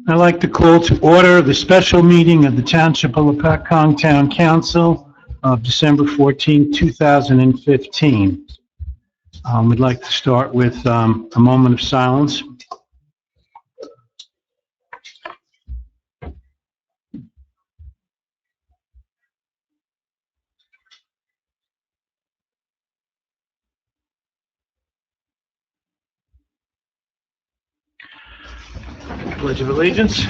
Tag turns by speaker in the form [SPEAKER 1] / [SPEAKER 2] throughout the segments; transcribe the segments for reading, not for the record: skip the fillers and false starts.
[SPEAKER 1] I'd like to call to order the special meeting of the Township of Lopatcong Town Council of December 14, 2015. We'd like to start with a moment of silence. Pledge of Allegiance.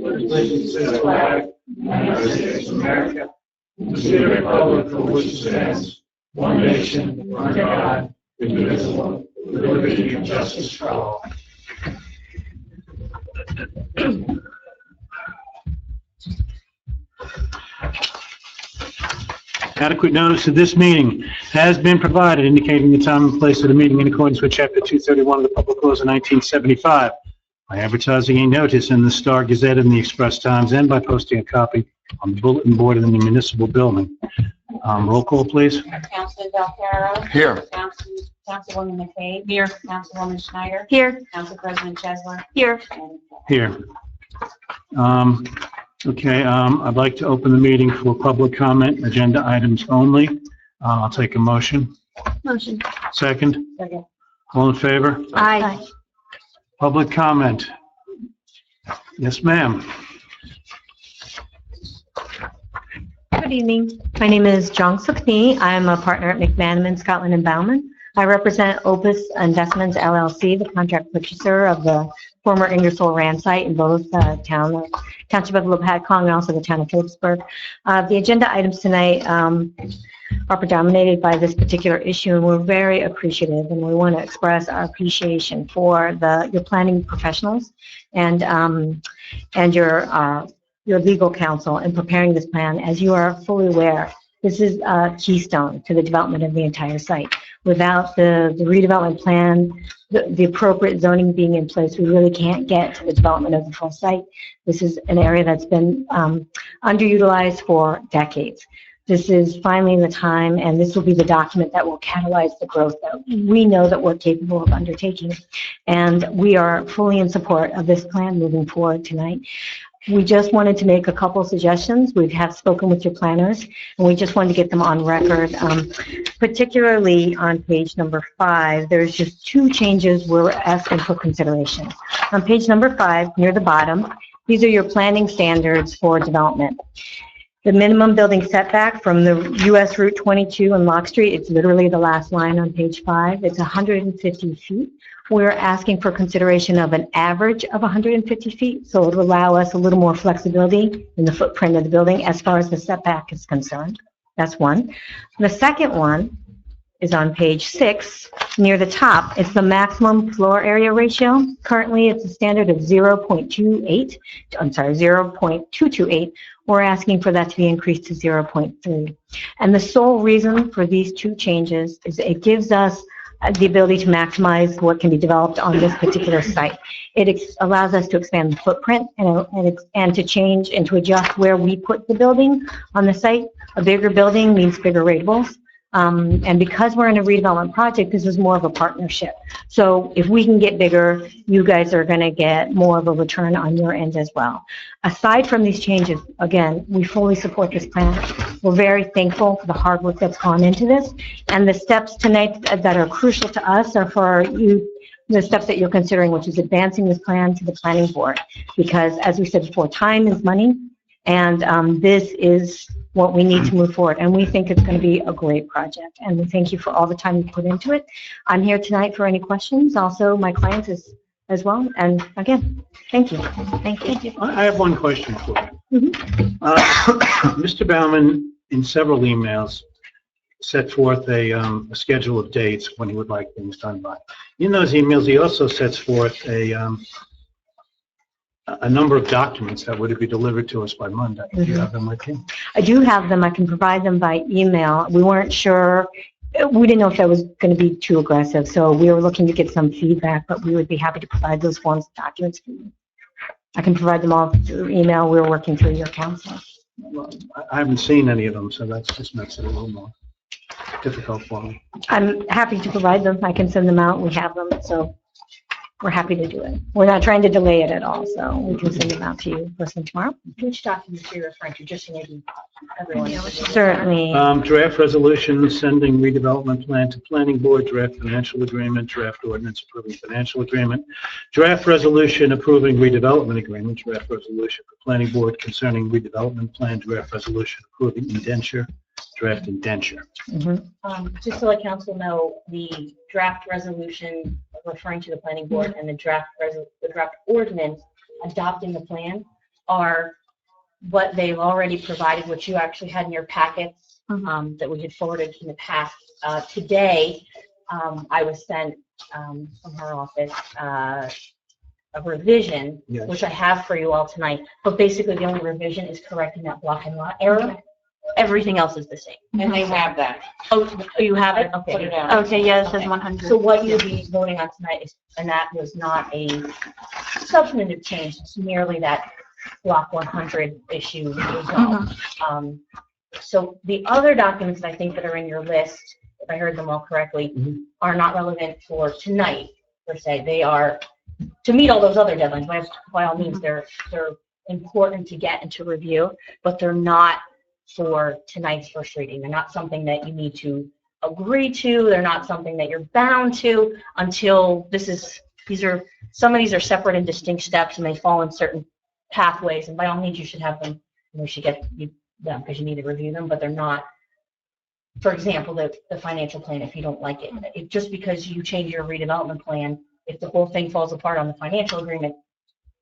[SPEAKER 2] Allegiance to the flag of the United States of America, to the republic for which it stands, one nation, under God, indivisible, with liberty and justice for all.
[SPEAKER 1] Adequate notice of this meeting has been provided, indicating the time and place of the meeting in accordance with Chapter 231 of the Public Laws of 1975, by advertising a notice in the Star Gazette and the Express Times, and by posting a copy on the bulletin board in the municipal building. Roll call, please.
[SPEAKER 3] Councilman Valcarro.
[SPEAKER 4] Here.
[SPEAKER 3] Councilwoman McCabe. Here. Councilwoman Schneider.
[SPEAKER 5] Here.
[SPEAKER 3] Council President Chesler.
[SPEAKER 5] Here.
[SPEAKER 3] And
[SPEAKER 1] Here. Okay, I'd like to open the meeting for public comment, agenda items only. I'll take a motion.
[SPEAKER 5] Motion.
[SPEAKER 1] Second.
[SPEAKER 3] Second.
[SPEAKER 1] All in favor?
[SPEAKER 5] Aye.
[SPEAKER 1] Public comment. Yes, ma'am.
[SPEAKER 5] Good evening. My name is Jong Suk-ni. I'm a partner at McManaman, Scotland and Bauman. I represent Opus Investments LLC, the contract purchaser of the former Ingersoll Rand site in both Township of Lopatcong and also the town of Phillipsburg. The agenda items tonight are predominated by this particular issue, and we're very appreciative, and we want to express our appreciation for your planning professionals and your legal counsel in preparing this plan. As you are fully aware, this is a keystone to the development of the entire site. Without the redevelopment plan, the appropriate zoning being in place, we really can't get to the development of the full site. This is an area that's been underutilized for decades. This is finally the time, and this will be the document that will catalyze the growth that we know that we're capable of undertaking. And we are fully in support of this plan moving forward tonight. We just wanted to make a couple suggestions. We have spoken with your planners, and we just wanted to get them on record. Particularly on page number 5, there's just 2 changes we're asking for consideration. On page number 5, near the bottom, these are your planning standards for development. The minimum building setback from the US Route 22 and Lock Street, it's literally the last line on page 5. It's 150 feet. We're asking for consideration of an average of 150 feet, so it'll allow us a little more flexibility in the footprint of the building as far as the setback is concerned. That's one. The second one is on page 6, near the top. It's the maximum floor area ratio. Currently, it's a standard of 0.228. We're asking for that to be increased to 0.3. And the sole reason for these 2 changes is it gives us the ability to maximize what can be developed on this particular site. It allows us to expand the footprint and to change and to adjust where we put the building on the site. A bigger building means bigger ratables. And because we're in a redevelopment project, this is more of a partnership. So if we can get bigger, you guys are going to get more of a return on your end as well. Aside from these changes, again, we fully support this plan. We're very thankful for the hard work that's gone into this. And the steps tonight that are crucial to us are for you, the steps that you're considering, which is advancing this plan to the planning board. Because as we said before, time is money. And this is what we need to move forward. And we think it's going to be a great project. And we thank you for all the time you put into it. I'm here tonight for any questions. Also, my clients as well. And again, thank you. Thank you.
[SPEAKER 1] I have one question for you. Mr. Bauman, in several emails, set forth a schedule of dates when he would like things done by. In those emails, he also sets forth a number of documents that would be delivered to us by Monday. Do you have them with you?
[SPEAKER 5] I do have them. I can provide them by email. We weren't sure. We didn't know if that was going to be too aggressive, so we were looking to get some feedback, but we would be happy to provide those forms of documents for you. I can provide them all through email. We're working through your counsel.
[SPEAKER 1] Well, I haven't seen any of them, so that just makes it a little more difficult for me.
[SPEAKER 5] I'm happy to provide them. I can send them out. We have them, so we're happy to do it. We're not trying to delay it at all, so we can send them out to you first thing tomorrow.
[SPEAKER 3] Which documents are you referring to, just so maybe everyone knows?
[SPEAKER 5] Certainly.
[SPEAKER 1] Draft resolution sending redevelopment plan to planning board, draft financial agreement, draft ordinance approving financial agreement, draft resolution approving redevelopment agreement, draft resolution for planning board concerning redevelopment plan, draft resolution approving indenture, draft indenture.
[SPEAKER 5] Mhm.
[SPEAKER 3] Just to let council know, the draft resolution referring to the planning board and the draft ordinance adopting the plan are what they've already provided, which you actually had in your packets, that we had forwarded in the past. Today, I was sent from her office a revision,
[SPEAKER 1] Yes.
[SPEAKER 3] which I have for you all tonight. But basically, the only revision is correcting that block and lot error. Everything else is the same.
[SPEAKER 4] And they have that.
[SPEAKER 3] Oh, you have it?
[SPEAKER 4] Put it
[SPEAKER 3] Okay.
[SPEAKER 4] out.
[SPEAKER 5] Okay, yeah, it says
[SPEAKER 3] Okay.
[SPEAKER 5] 100.
[SPEAKER 3] So what you'll be voting on tonight is, and that was not a substantive change, it's merely that block 100 issue resolved. So the other documents that I think that are in your list, if I heard them all correctly, are not relevant for tonight, per se. They are to meet all those other deadlines. By all means, they're important to get and to review, but they're not for tonight's first reading. They're not something that you need to agree to. They're not something that you're bound to until some of these are separate and distinct steps, and they fall in certain pathways. And by all means, you should have them. You should get them because you need to review them, but they're not. For example, the financial plan, if you don't like it, just because you change your redevelopment plan, if the whole thing falls apart on the financial agreement,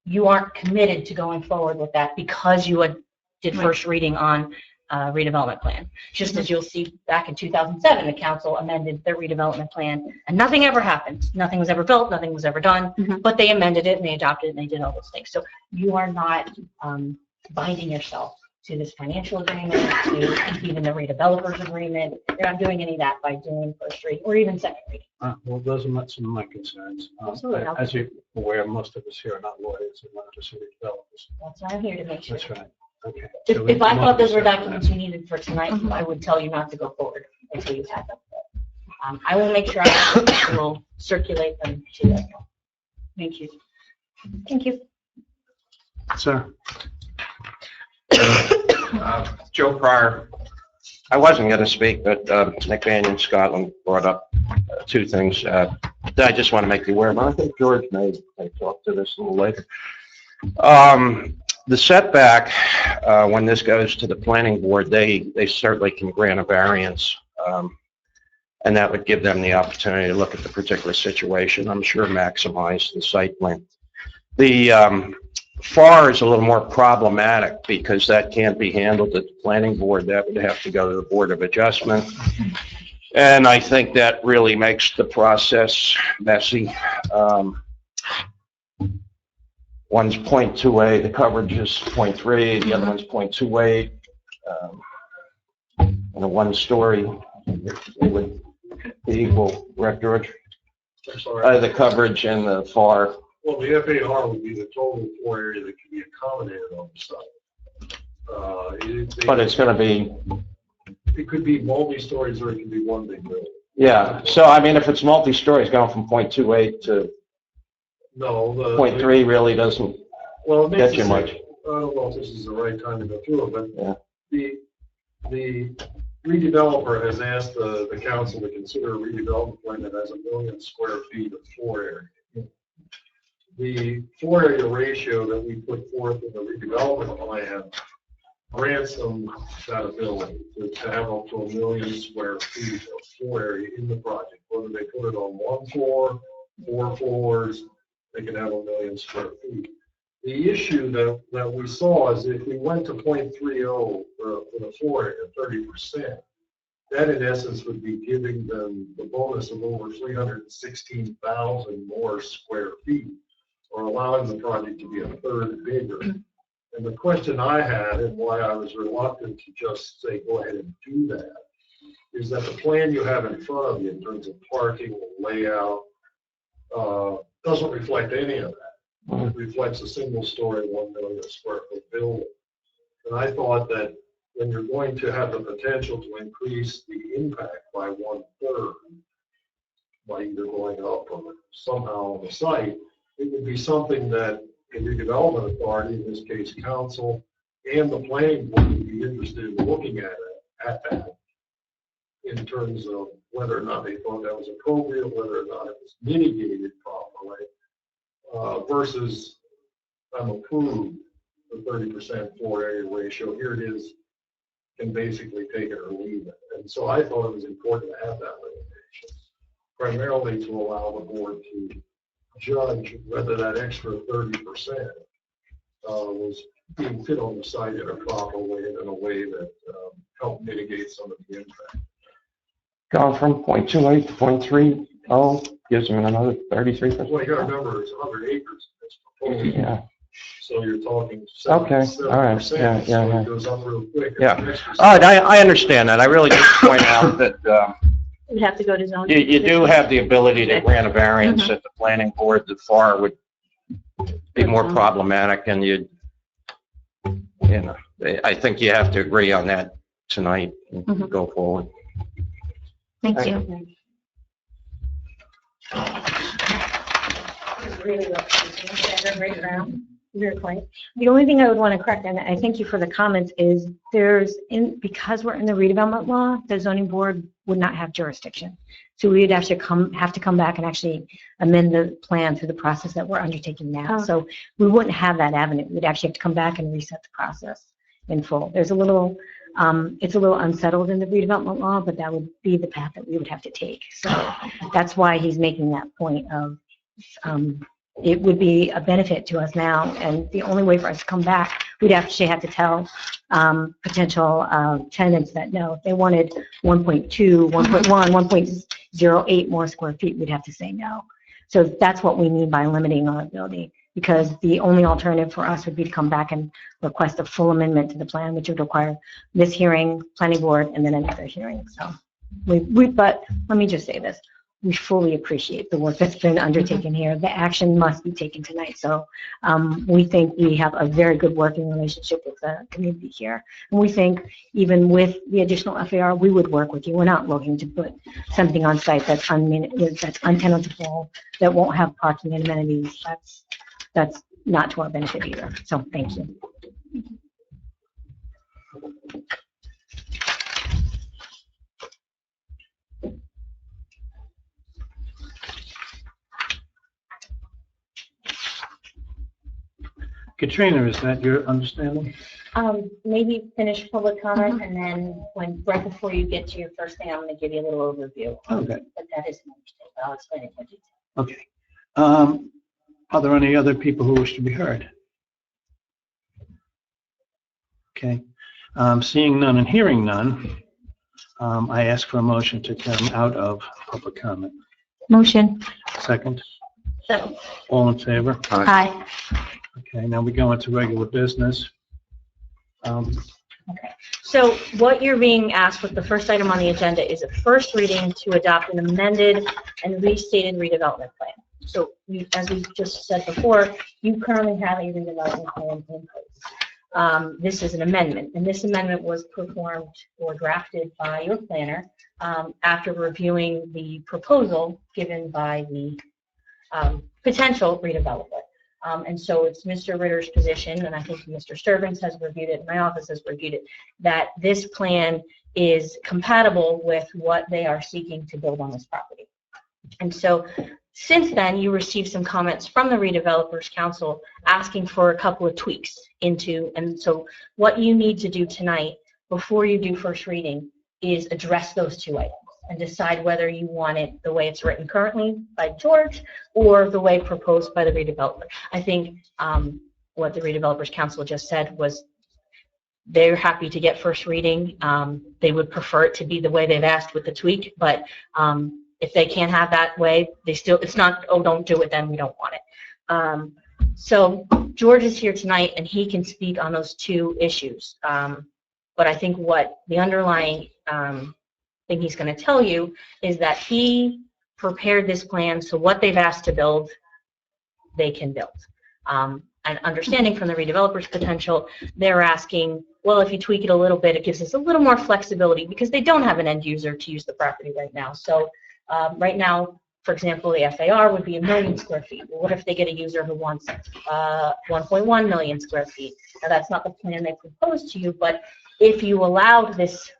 [SPEAKER 3] you aren't committed to going forward with that because you did first reading on redevelopment plan. Just as you'll see back in 2007, the council amended their redevelopment plan and nothing ever happened. Nothing was ever built, nothing was ever done, but they amended it and they adopted it and they did all those things. So you are not binding yourself to this financial agreement, to even the redevelopers agreement. You're not doing any of that by doing first reading or even second reading.
[SPEAKER 1] Well, those are not some of my concerns.
[SPEAKER 3] Absolutely.
[SPEAKER 1] As you're aware, most of us here are not lawyers and none of us are developers.
[SPEAKER 3] That's why I'm here to make sure.
[SPEAKER 1] That's right. Okay.
[SPEAKER 3] If I thought those were documents you needed for tonight, I would tell you not to go forward until you had them. I will make sure I will circulate them to you. Thank you.
[SPEAKER 5] Thank you.
[SPEAKER 1] Sir.
[SPEAKER 6] Joe Pryor. I wasn't going to speak, but Nick Van Scotland brought up two things that I just want to make you aware of. I think George may talk to this a little later. The setback, when this goes to the planning board, they certainly can grant a variance, and that would give them the opportunity to look at the particular situation. I'm sure maximize the site plan. The FAR is a little more problematic because that can't be handled at the planning board. That would have to go to the Board of Adjustment. And I think that really makes the process messy. One's 0.28, the coverage is 0.3, the other one's 0.28. And a one-story, it would be equal, correct, George?
[SPEAKER 2] I'm sorry.
[SPEAKER 6] The coverage and the FAR.
[SPEAKER 2] Well, the FAR would be the total floor area that can be accommodated on the site.
[SPEAKER 6] But it's going to be,
[SPEAKER 2] It could be multi-stories or it can be one big building.
[SPEAKER 6] yeah. So, I mean, if it's multi-story, it's going from 0.28 to
[SPEAKER 2] No, the
[SPEAKER 6] 0.3 really doesn't
[SPEAKER 2] well, it makes
[SPEAKER 6] get you
[SPEAKER 2] it
[SPEAKER 6] much.
[SPEAKER 2] I don't know if this is the right time to go through it, but
[SPEAKER 6] Yeah.
[SPEAKER 2] the redeveloper has asked the council to consider a redevelopment plan that has 1 million square feet of floor area. The floor area ratio that we put forth in the redevelopment plan grants them that ability to have up to 1 million square feet of floor area in the project. Whether they put it on 1 floor, 4 floors, they can have 1 million square feet. The issue that we saw is if we went to 0.30 for the floor area, 30%, that in essence would be giving them the bonus of over 316,000 more square feet, or allowing the project to be a third bigger. And the question I had, and why I was reluctant to just say go ahead and do that, is that the plan you have in front of you in terms of parking, layout, doesn't reflect any of that. It reflects a single-story, 1 million square foot building. And I thought that when you're going to have the potential to increase the impact by 1/3, by either going up or somehow on the site, it would be something that the redevelopment authority, in this case council, and the planning board would be interested in looking at that in terms of whether or not they thought that was appropriate, whether or not it was mitigated properly, versus I'm approved the 30% floor area ratio. Here it is, can basically take it or leave it. And so I thought it was important to have that limitation, primarily to allow the board to judge whether that extra 30% was being fit on the site in a proper way and in a way that helped mitigate some of the impact.
[SPEAKER 6] Going from 0.28 to 0.30 gives them another 33%.
[SPEAKER 2] Well, you got to remember, it's 100 acres. It's proposed.
[SPEAKER 6] Yeah.
[SPEAKER 2] So you're talking 7%.
[SPEAKER 6] Okay, all right, yeah,
[SPEAKER 2] So
[SPEAKER 6] yeah.
[SPEAKER 2] it goes up real quick.
[SPEAKER 6] Yeah.
[SPEAKER 2] It's an extra
[SPEAKER 6] All right, I understand that. I really just point out that
[SPEAKER 3] We'd have to go to zoning.
[SPEAKER 6] you do have the ability to grant a variance at the planning board. The FAR would be more problematic, and I think you have to agree on that tonight and go forward.
[SPEAKER 5] Thank you.
[SPEAKER 3] Really well. Right around. Your point.
[SPEAKER 5] The only thing I would want to correct, and I thank you for the comments, is because we're in the redevelopment law, the zoning board would not have jurisdiction. So we would actually have to come back and actually amend the plan through the process that we're undertaking now.
[SPEAKER 3] Oh.
[SPEAKER 5] So we wouldn't have that avenue. We'd actually have to come back and reset the process in full. There's a little, it's a little unsettled in the redevelopment law, but that would be the path that we would have to take. So that's why he's making that point of, it would be a benefit to us now, and the only way for us to come back, we'd actually have to tell potential tenants that no, if they wanted 1.2, 1.1, 1.08 more square feet, we'd have to say no. So that's what we mean by limiting our ability, because the only alternative for us would be to come back and request a full amendment to the plan, which would require this hearing, planning board, and then another hearing. So but let me just say this. We fully appreciate the work that's been undertaken here. The action must be taken tonight. So we think we have a very good working relationship with the community here. And we think even with the additional FAR, we would work with you. We're not looking to put something on site that's untenable, that won't have parking and amenities. That's not to our benefit either. So thank you.
[SPEAKER 1] Katrina, is that your understanding?
[SPEAKER 3] Maybe finish public comment, and then right before you get to your first thing, I'm going to give you a little overview.
[SPEAKER 1] Okay.
[SPEAKER 3] But that is my mistake. I'll explain it in detail.
[SPEAKER 1] Okay. Are there any other people who wish to be heard? Okay. Seeing none and hearing none, I ask for a motion to come out of public comment.
[SPEAKER 5] Motion.
[SPEAKER 1] Second.
[SPEAKER 3] So,
[SPEAKER 1] All in favor?
[SPEAKER 5] Aye.
[SPEAKER 1] Okay, now we go into regular business.
[SPEAKER 3] So what you're being asked with the first item on the agenda is a first reading to adopt an amended and restated redevelopment plan. So as we just said before, you currently have a redevelopment plan in place. This is an amendment, and this amendment was performed or drafted by your planner after reviewing the proposal given by the potential redeveloper. And so it's Mr. Ritter's position, and I think Mr. Sturvins has reviewed it, my office has reviewed it, that this plan is compatible with what they are seeking to build on this property. And so since then, you received some comments from the Redevelopers Council asking for a couple of tweaks and so what you need to do tonight before you do first reading is address those two items and decide whether you want it the way it's written currently by George or the way proposed by the redeveloper. I think what the Redevelopers Council just said was they're happy to get first reading. They would prefer it to be the way they've asked with the tweak, but if they can't have that way, it's not, oh, don't do it, then we don't want it. So George is here tonight and he can speak on those two issues. But I think what the underlying thing he's going to tell you is that he prepared this plan so what they've asked to build, they can build. And understanding from the redeveloper's potential, they're asking, well, if you tweak it a little bit, it gives us a little more flexibility because they don't have an end user to use the property right now. So right now, For example, the FAR would be 1 million square feet. Well, what if they get a user who wants 1.1 million square feet? Now, that's not the plan they proposed to you, but if you allowed this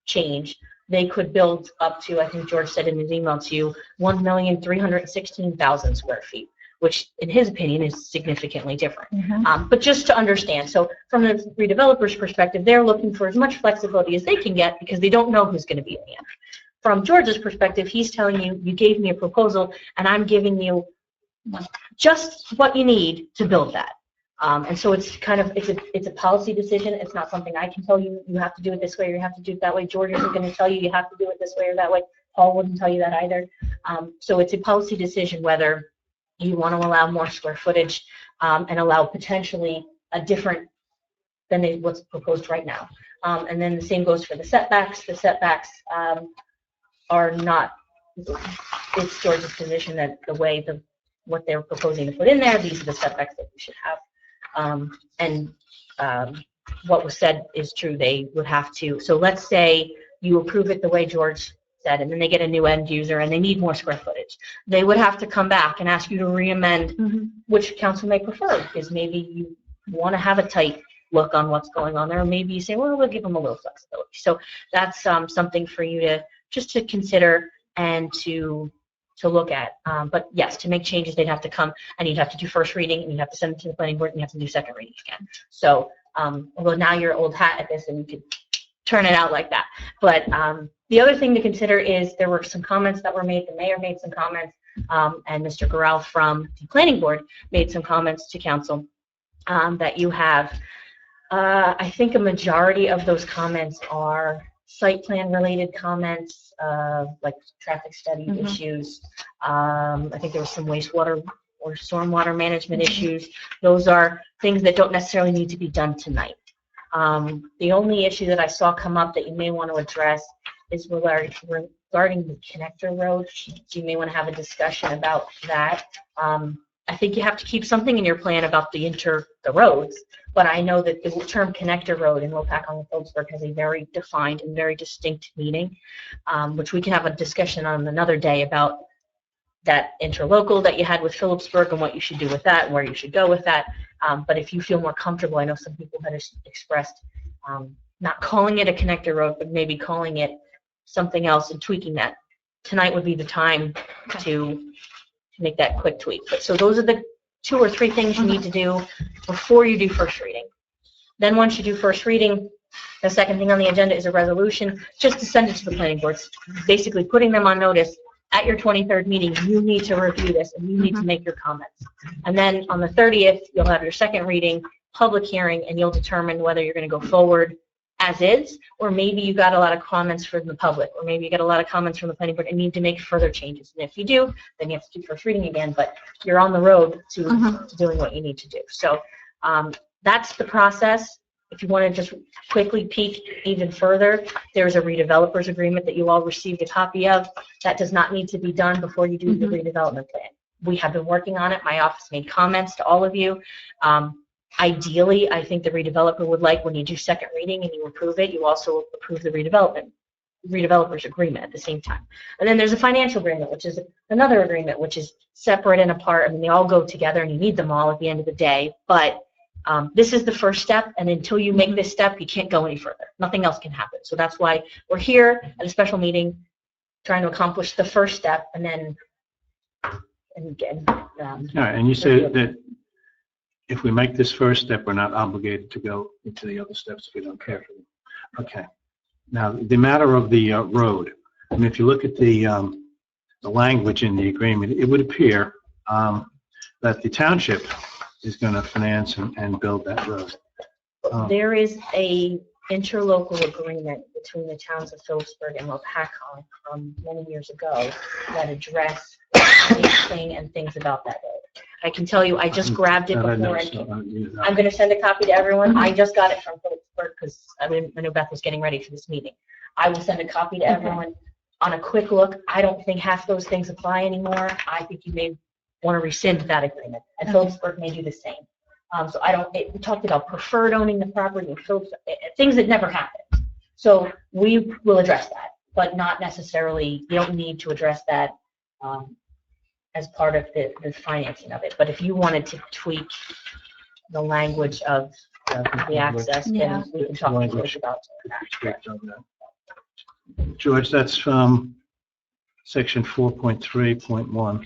[SPEAKER 3] change, they could build up to, I think George said in his email to you, 1,316,000 square feet, which in his opinion is significantly different. But just to understand, so from the redeveloper's perspective, they're looking for as much flexibility as they can get because they don't know who's going to be in the end. From George's perspective, he's telling you, you gave me a proposal and I'm giving you just what you need to build that. And so it's kind of, it's a policy decision. It's not something I can tell you, you have to do it this way or you have to do it that way. George isn't going to tell you, you have to do it this way or that way. Paul wouldn't tell you that either. So it's a policy decision whether you want to allow more square footage and allow potentially a different than what's proposed right now. And then the same goes for the setbacks. The setbacks are not, it's George's position that the way what they're proposing to put in there, these are the setbacks that we should have. What was said is true. They would have to, so let's say you approve it the way George said, and then they get a new end user and they need more square footage. They would have to come back and ask you to re-amend which council may prefer, because maybe you want to have a tight look on what's going on there. Or maybe you say, well, we'll give them a little flexibility. So that's something for you to just to consider and to look at. But yes, to make changes, they'd have to come and you'd have to do first reading and you'd have to send it to the planning board and you have to do second reading again. So although now you're old hat at this and you could turn it out like that. But the other thing to consider is there were some comments that were made. The mayor made some comments and Mr. Corral from the planning board made some comments to council that you have. I think a majority of those comments are site plan related comments, like traffic study issues. I think there was some wastewater or stormwater management issues. Those are things that don't necessarily need to be done tonight. The only issue that I saw come up that you may want to address is regarding the connector road. So you may want to have a discussion about that. I think you have to keep something in your plan about the roads, but I know that the term connector road in Lopatcong and Phillipsburg has a very defined and very distinct meaning, which we can have a discussion on another day about that interlocal that you had with Phillipsburg and what you should do with that and where you should go with that. But if you feel more comfortable, I know some people had expressed not calling it a connector road, but maybe calling it something else and tweaking that. Tonight would be the time to make that quick tweak. But so those are the 2 or 3 things you need to do before you do first reading. Then once you do first reading, the second thing on the agenda is a resolution just to send it to the planning boards, basically putting them on notice. At your 23rd meeting, you need to review this and you need to make your comments. And then on the 30th, you'll have your second reading, public hearing, and you'll determine whether you're going to go forward as is, or maybe you got a lot of comments from the public, or maybe you got a lot of comments from the planning board and need to make further changes. And if you do, then you have to do first reading again, but you're on the road to doing what you need to do. So that's the process. If you want to just quickly peek even further, there's a redevelopers agreement that you all received a copy of. That does not need to be done before you do the redevelopment plan. We have been working on it. My office made comments to all of you. Ideally, I think the redeveloper would like when you do second reading and you approve it, you also approve the redevelopers agreement at the same time. And then there's a financial agreement, which is another agreement, which is separate and apart. I mean, they all go together and you need them all at the end of the day. But this is the first step, and until you make this step, you can't go any further. Nothing else can happen. So that's why we're here at a special meeting trying to accomplish the first step, and then
[SPEAKER 1] All right, and you say that if we make this first step, we're not obligated to go into the other steps if we don't care for them. Okay. Now, the matter of the road, I mean, if you look at the language in the agreement, it would appear that the township is going to finance and build that road.
[SPEAKER 3] There is a interlocal agreement between the towns of Phillipsburg and Lopatcong from many years ago that address anything and things about that road. I can tell you, I just grabbed it before, and I'm going to send a copy to everyone. I just got it from Phillipsburg because I know Beth was getting ready for this meeting. I will send a copy to everyone on a quick look. I don't think half those things apply anymore. I think you may want to rescind that agreement, and Phillipsburg may do the same. So we talked about preferred owning the property and things that never happened. So we will address that, but not necessarily, you don't need to address that as part of the financing of it. But if you wanted to tweak the language of the access,
[SPEAKER 5] Yeah.
[SPEAKER 3] then we can talk to George about that.
[SPEAKER 1] George, that's section 4.3.1.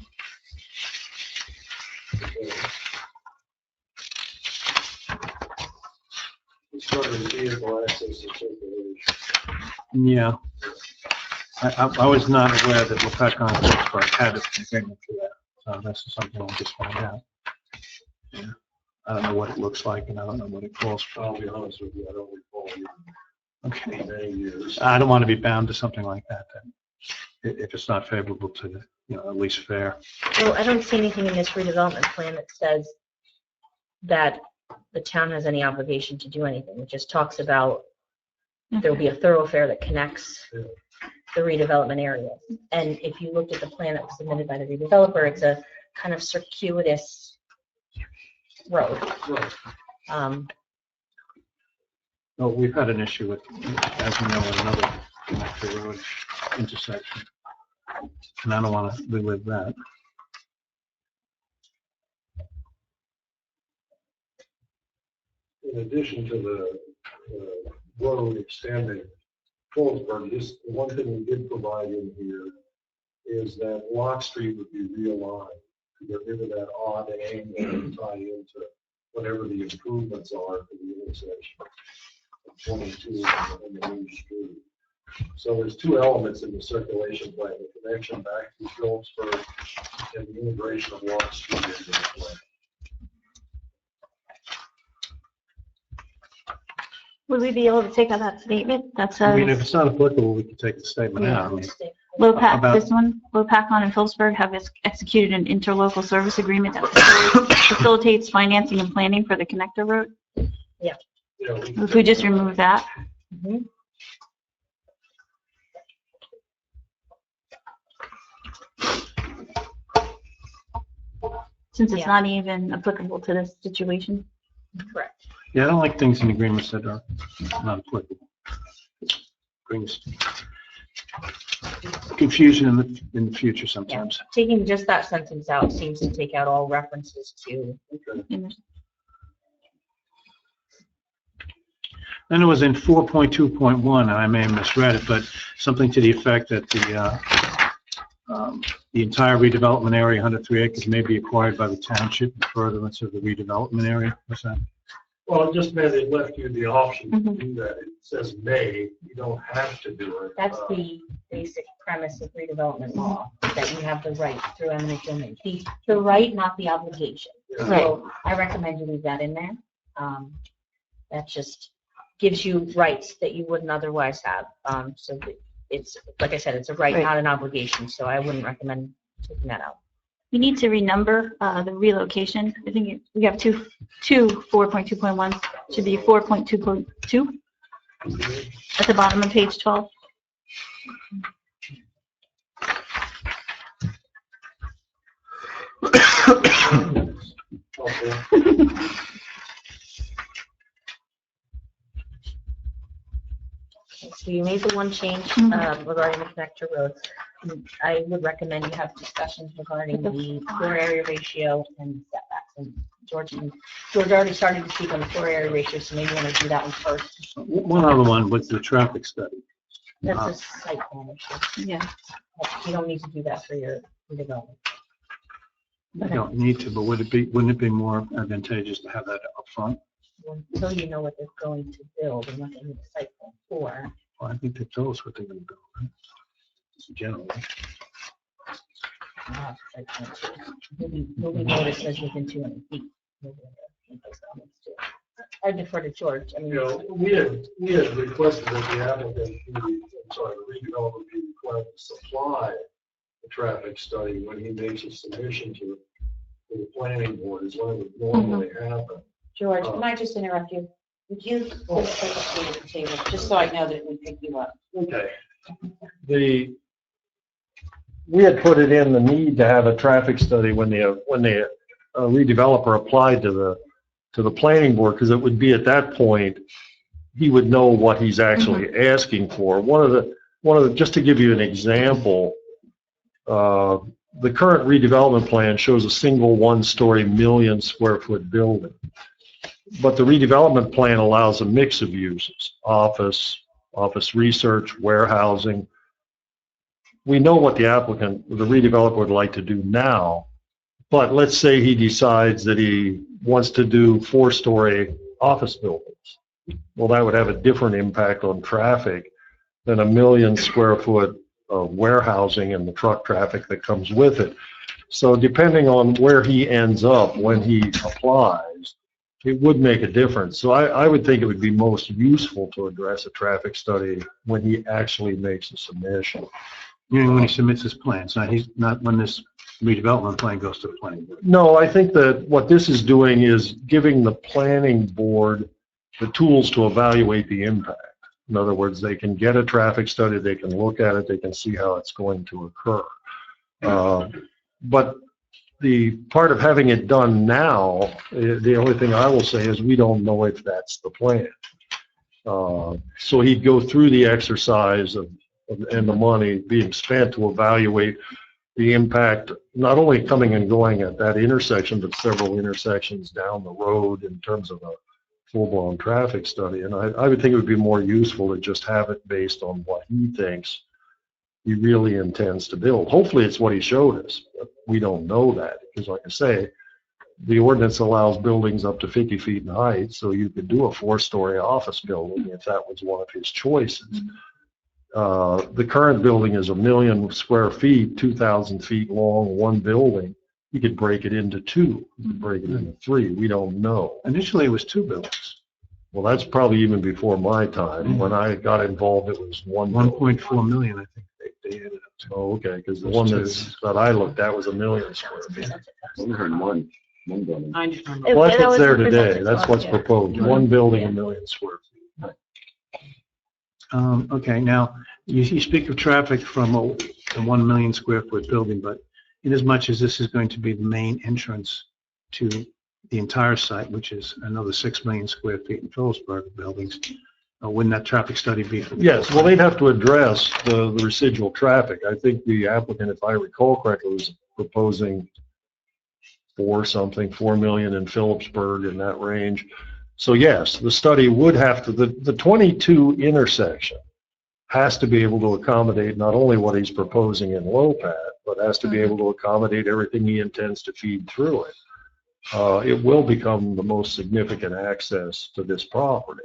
[SPEAKER 2] Vehicle access and circulation.
[SPEAKER 1] Yeah. I was not aware that Lopatcong and Phillipsburg had an agreement for that, so this is something I'll just find out. Yeah. I don't know what it looks like, and I don't know what it calls for.
[SPEAKER 2] I'll be honest with you, I don't recall it
[SPEAKER 1] Okay.
[SPEAKER 2] in many years.
[SPEAKER 1] I don't want to be bound to something like that, then, if it's not favorable to the, at least fair.
[SPEAKER 3] Well, I don't see anything in this redevelopment plan that says that the town has any obligation to do anything. It just talks about there will be a thoroughfare that connects the redevelopment area. And if you looked at the plan that was submitted by the redeveloper, it's a kind of circuitous road.
[SPEAKER 1] Well, we've had an issue with, as you know, another connector road intersection, and I don't want to relive that.
[SPEAKER 2] In addition to the road extending Phillipsburg, the one thing we did provide in here is that Lock Street would be realigned to get rid of that odd angle and tie into whatever the improvements are for the intersection of 22 and the new street. So there's two elements in the circulation plan: the connection back to Phillipsburg and the integration of Lock Street into the plan.
[SPEAKER 5] Would we be able to take out that statement that
[SPEAKER 1] I mean, if
[SPEAKER 5] says
[SPEAKER 1] it's not applicable, we can take the statement out. I mean, about-
[SPEAKER 4] This one, Lopatcong and Phillipsburg have executed an interlocal service agreement that facilitates financing and planning for the connector road.
[SPEAKER 2] You know,
[SPEAKER 4] If we just remove that,
[SPEAKER 3] Mhm.
[SPEAKER 4] since it's
[SPEAKER 3] Yeah.
[SPEAKER 4] not even applicable to this situation.
[SPEAKER 3] Correct.
[SPEAKER 1] Yeah, I don't like things in agreements that are not applicable. Brings confusion in the future sometimes.
[SPEAKER 3] Taking just that sentence out seems to take out all references to,
[SPEAKER 1] Then it was in 4.2.1, and I may have misread it, but something to the effect that the entire redevelopment area, 103 acres, may be acquired by the township in furtherance of the redevelopment area. What's that?
[SPEAKER 2] Well, it just meant it left you the option to do that. It says may, you don't have to do it.
[SPEAKER 3] that's the basic premise of redevelopment law, that you have the right through eminent domain. The right, not the obligation. So I recommend you leave that in there. That just gives you rights that you wouldn't otherwise have. So it's, like I said, it's a right,
[SPEAKER 4] Right.
[SPEAKER 3] not an obligation, so I wouldn't recommend taking that out.
[SPEAKER 4] We need to renumber the relocation. I think we have two 4.2.1, should be 4.2.2 at the bottom of page 12.
[SPEAKER 3] So you made the one change regarding the connector road. I would recommend you have discussions regarding the floor area ratio and setbacks. And George already started to speak on the floor area ratio, so maybe you want to do that one first.
[SPEAKER 1] One other one was the traffic study.
[SPEAKER 3] That's a site plan issue.
[SPEAKER 4] Yeah.
[SPEAKER 3] You don't need to do that for your development.
[SPEAKER 1] You don't need to, but wouldn't it be more advantageous to have that up front?
[SPEAKER 3] Until you know what they're going to build and what they need a site plan for.
[SPEAKER 1] Well, I think they told us what they're going to build, right? Generally.
[SPEAKER 3] Site plan too. Will be noticed as within 200 feet. I defer to George. I mean,
[SPEAKER 2] You know, we had requested that the applicant, the redeveloper be required to supply the traffic study when he makes a submission to the planning board, is when it would normally happen.
[SPEAKER 7] George, can I just interrupt you? Would you please take a seat at the table, just so I know that we pick you up?
[SPEAKER 2] Okay. We had put it in the need to have a traffic study when the redeveloper applied to the planning board, because it would be at that point, he would know what he's actually asking for. One of the, just to give you an example, the current redevelopment plan shows a single one-story 1,000,000 square foot building. But the redevelopment plan allows a mix of uses, office research, warehousing. We know what the redeveloper would like to do now, but let's say he decides that he wants to do 4-story office buildings. Well, that would have a different impact on traffic than a 1,000,000 square foot of warehousing and the truck traffic that comes with it. So depending on where he ends up when he applies, it would make a difference. So I would think it would be most useful to address a traffic study when he actually makes a submission.
[SPEAKER 1] You mean when he submits his plans, not when this redevelopment plan goes to the planning board?
[SPEAKER 2] No, I think that what this is doing is giving the planning board the tools to evaluate the impact. In other words, they can get a traffic study, they can look at it, they can see how it's going to occur. But the part of having it done now, the only thing I will say is we don't know if that's the plan. So he'd go through the exercise and the money being spent to evaluate the impact, not only coming and going at that intersection, but several intersections down the road in terms of a full-blown traffic study. And I would think it would be more useful to just have it based on what he thinks he really intends to build. Hopefully it's what he showed us, but we don't know that because, like I say, the ordinance allows buildings up to 50 feet in height, so you could do a 4-story office building if that was one of his choices. The current building is 1,000,000 square feet, 2,000 feet long, one building. You could break it into 2, you could break it into 3, we don't know.
[SPEAKER 1] Initially, it was 2 buildings.
[SPEAKER 2] Well, that's probably even before my time. When I got involved, it was
[SPEAKER 1] 1.4 million, I think they added up to.
[SPEAKER 2] Oh, okay, because the one that I looked at was 1,000,000 square feet.
[SPEAKER 8] One building.
[SPEAKER 2] Well, that's what's there today, that's what's proposed, one building, 1,000,000 square feet.
[SPEAKER 1] Okay, now, you speak of traffic from a 1 million square foot building, but inasmuch as this is going to be the main entrance to the entire site, which is another 6 million square feet in Phillipsburg buildings, wouldn't that traffic study be for?
[SPEAKER 2] Yes, well, they'd have to address the residual traffic. I think the applicant, if I recall correctly, was proposing 4 million in Phillipsburg in that range. So yes, the study would have to, the 22 intersection has to be able to accommodate not only what he's proposing in Lopat, but has to be able to accommodate everything he intends to feed through it. It will become the most significant access to this property.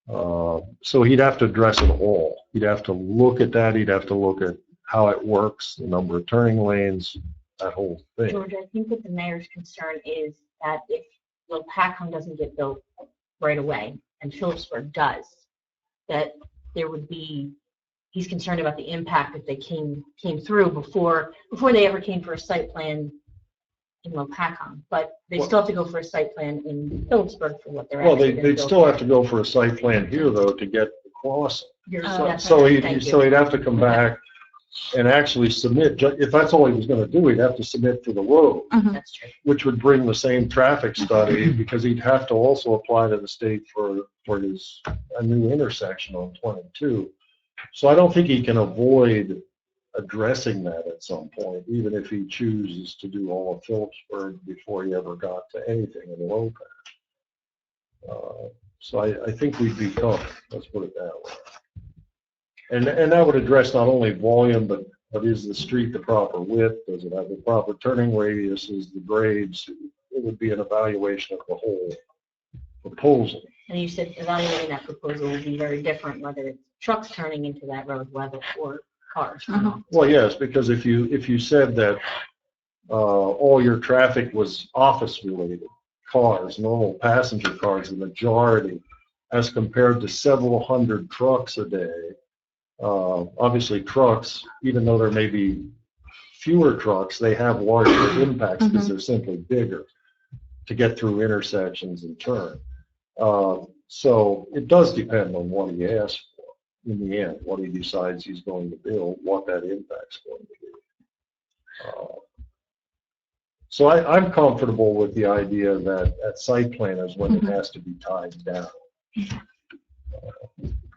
[SPEAKER 2] So he'd have to address it all. He'd have to look at that. He'd have to look at how it works, the number of turning lanes, that whole thing.
[SPEAKER 3] George, I think that the mayor's concern is that if Lopatcong doesn't get built right away and Phillipsburg does, that there would be, he's concerned about the impact if they came through before they ever came for a site plan in Lopatcong, but they still have to go for a site plan in Phillipsburg for what they're
[SPEAKER 2] Well,
[SPEAKER 3] actually gonna
[SPEAKER 2] they'd
[SPEAKER 3] build.
[SPEAKER 2] still have to go for a site plan here, though, to get the crossing.
[SPEAKER 3] That's
[SPEAKER 2] So
[SPEAKER 3] right. Thank you.
[SPEAKER 2] he'd have to come back and actually submit, if that's all he was going to do, he'd have to submit for the road,
[SPEAKER 3] That's true.
[SPEAKER 2] which would bring the same traffic study, because he'd have to also apply to the state for a new intersection on 22. So I don't think he can avoid addressing that at some point, even if he chooses to do all of Phillipsburg before he ever got to anything in Lopat. So I think we'd be covered, let's put it that way. And that would address not only volume, but is the street the proper width? Does it have the proper turning radiuses, the grades? It would be an evaluation of the whole proposal.
[SPEAKER 3] And you said evaluating that proposal would be very different, whether it's trucks turning into that road, whether or cars.
[SPEAKER 2] Well, yes, because if you said that all your traffic was office related, cars, normal passenger cars, the majority, as compared to several hundred trucks a day. Obviously trucks, even though there may be fewer trucks, they have larger impacts because they're simply bigger to get through intersections and turn. So it does depend on what he asks for in the end, what he decides he's going to build, what that impact's going to be. So I'm comfortable with the idea that at site plan is when it has to be tied down.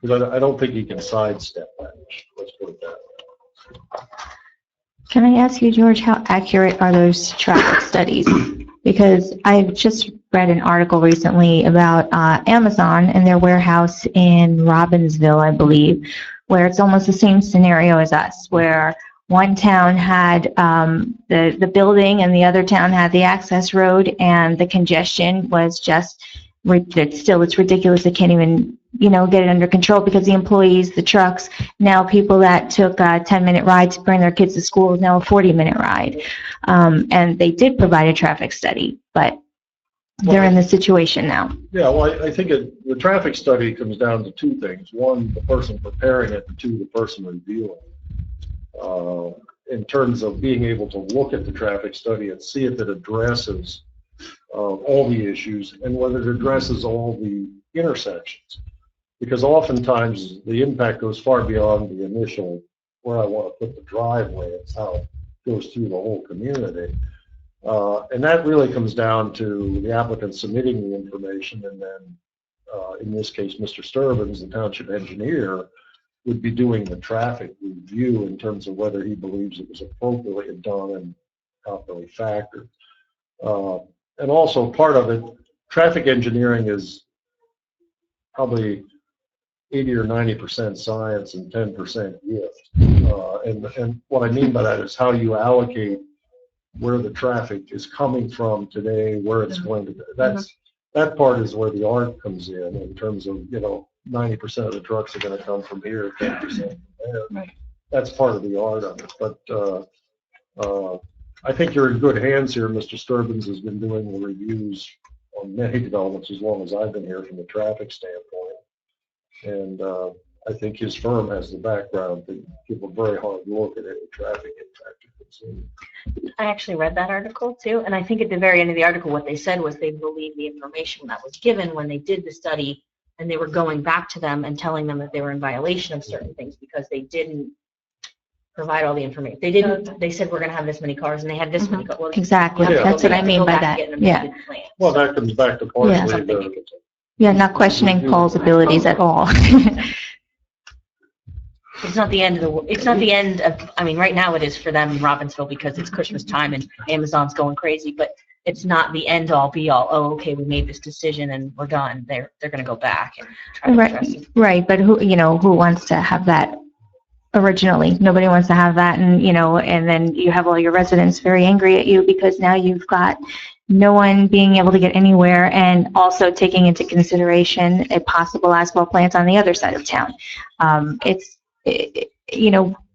[SPEAKER 2] Because I don't think he can sidestep that. Let's put it that way.
[SPEAKER 9] Can I ask you, George, how accurate are those traffic studies? Because I've just read an article recently about Amazon and their warehouse in Robbinsville, I believe, where it's almost the same scenario as us, where one town had the building and the other town had the access road, and the congestion was just, it's ridiculous. They can't even, get it under control because the employees, the trucks, now people that took a 10-minute ride to bring their kids to school is now a 40-minute ride. And they did provide a traffic study, but they're in this situation now.
[SPEAKER 2] Yeah, well, I think the traffic study comes down to two things. One, the person preparing it, and two, the person reviewing it. In terms of being able to look at the traffic study and see if it addresses all the issues and whether it addresses all the intersections. Because oftentimes the impact goes far beyond the initial, where I want to put the driveway. It's how it goes through the whole community. And that really comes down to the applicant submitting the information, and then, in this case, Mr. Sturbins, the township engineer, would be doing the traffic review in terms of whether he believes it was appropriately done and properly factored. And also part of it, traffic engineering is probably 80 or 90% science and 10% gift. And what I mean by that is how you allocate where the traffic is coming from today, where it's going to go. That part is where the art comes in terms of, 90% of the trucks are going to come from here, 10% from there.
[SPEAKER 4] Right.
[SPEAKER 2] That's part of the art of it. But I think you're in good hands here. Mr. Sturbins has been doing the reviews on many developments as long as I've been here from the traffic standpoint. And I think his firm has the background to give a very hard look at any traffic impact you can see.
[SPEAKER 3] I actually read that article too, and I think at the very end of the article what they said was they believed the information that was given when they did the study, and they were going back to them and telling them that they were in violation of certain things because they didn't provide all the information. They said we're going to have this many cars, and they had this many cars. Well,
[SPEAKER 9] Exactly.
[SPEAKER 2] Yeah.
[SPEAKER 9] That's what I mean by that. Yeah.
[SPEAKER 2] Well, that comes back to partially
[SPEAKER 9] Yeah, not questioning Paul's abilities at all.
[SPEAKER 3] It's not the end of it's not the end of, I mean, right now it is for them in Robbinsville because it's Christmas time and Amazon's going crazy, but it's not the end all be all. Oh, okay, we made this decision and we're done. They're going to go back and try to address it.
[SPEAKER 9] Right, but who wants to have that originally? Nobody wants to have that, and and then you have all your residents very angry at you because now you've got no one being able to get anywhere, and also taking into consideration a possible asphalt plant on the other side of town.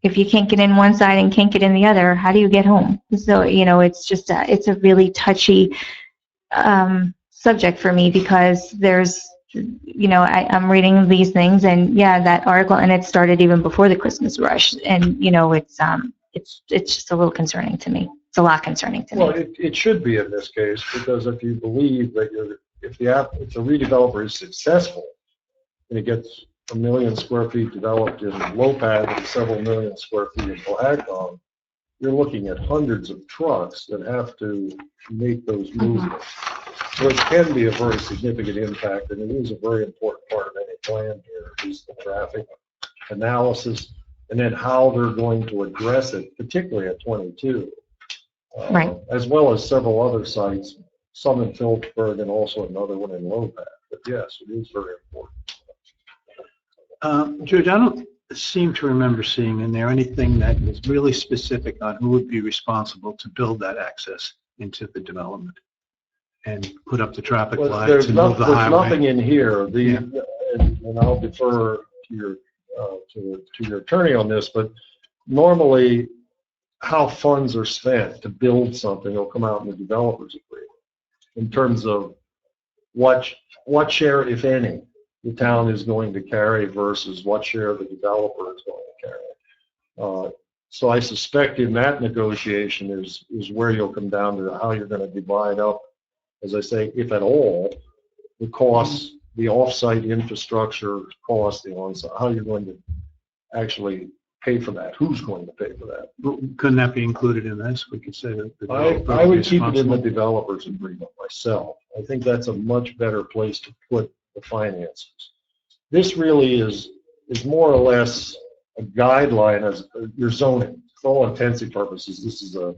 [SPEAKER 9] If you can't get in one side and can't get in the other, how do you get home? So, it's just it's a really touchy subject for me because there's, I'm reading these things, and yeah, that article, and it started even before the Christmas rush, and it's just a little concerning to me. It's a lot concerning to me.
[SPEAKER 2] Well, it should be in this case, because if you believe that if a redeveloper is successful and it gets 1 million square feet developed in Lopat and several million square feet in Lopatcong, you're looking at hundreds of trucks that have to make those movements. So it can be a very significant impact, and it is a very important part of any plan here, is the traffic analysis, and then how they're going to address it, particularly at 22.
[SPEAKER 9] Right.
[SPEAKER 2] As well as several other sites, some in Phillipsburg and also another one in Lopat. But yes, it is very important.
[SPEAKER 1] George, I don't seem to remember seeing in there anything that is really specific on who would be responsible to build that access into the development and put up the traffic
[SPEAKER 2] Well,
[SPEAKER 1] lights
[SPEAKER 2] there's
[SPEAKER 1] and move the
[SPEAKER 2] there's
[SPEAKER 1] highway.
[SPEAKER 2] nothing in here.
[SPEAKER 1] Yeah.
[SPEAKER 2] And I'll defer to your attorney on this, but normally how funds are spent to build something will come out in the developer's agreement in terms of what share, if any, the town is going to carry versus what share the developer is going to carry. So I suspect in that negotiation is where you'll come down to how you're going to divide up, as I say, if at all, the costs, the off-site infrastructure costs, the on-site, how you're going to actually pay for that, who's going to pay for that.
[SPEAKER 1] Couldn't that be included in this? We could say that the
[SPEAKER 2] I
[SPEAKER 1] developer
[SPEAKER 2] would
[SPEAKER 1] is
[SPEAKER 2] keep it in the
[SPEAKER 1] responsible.
[SPEAKER 2] developer's agreement myself. I think that's a much better place to put the finances. This really is more or less a guideline as your zoning. for all intents and purposes, this is a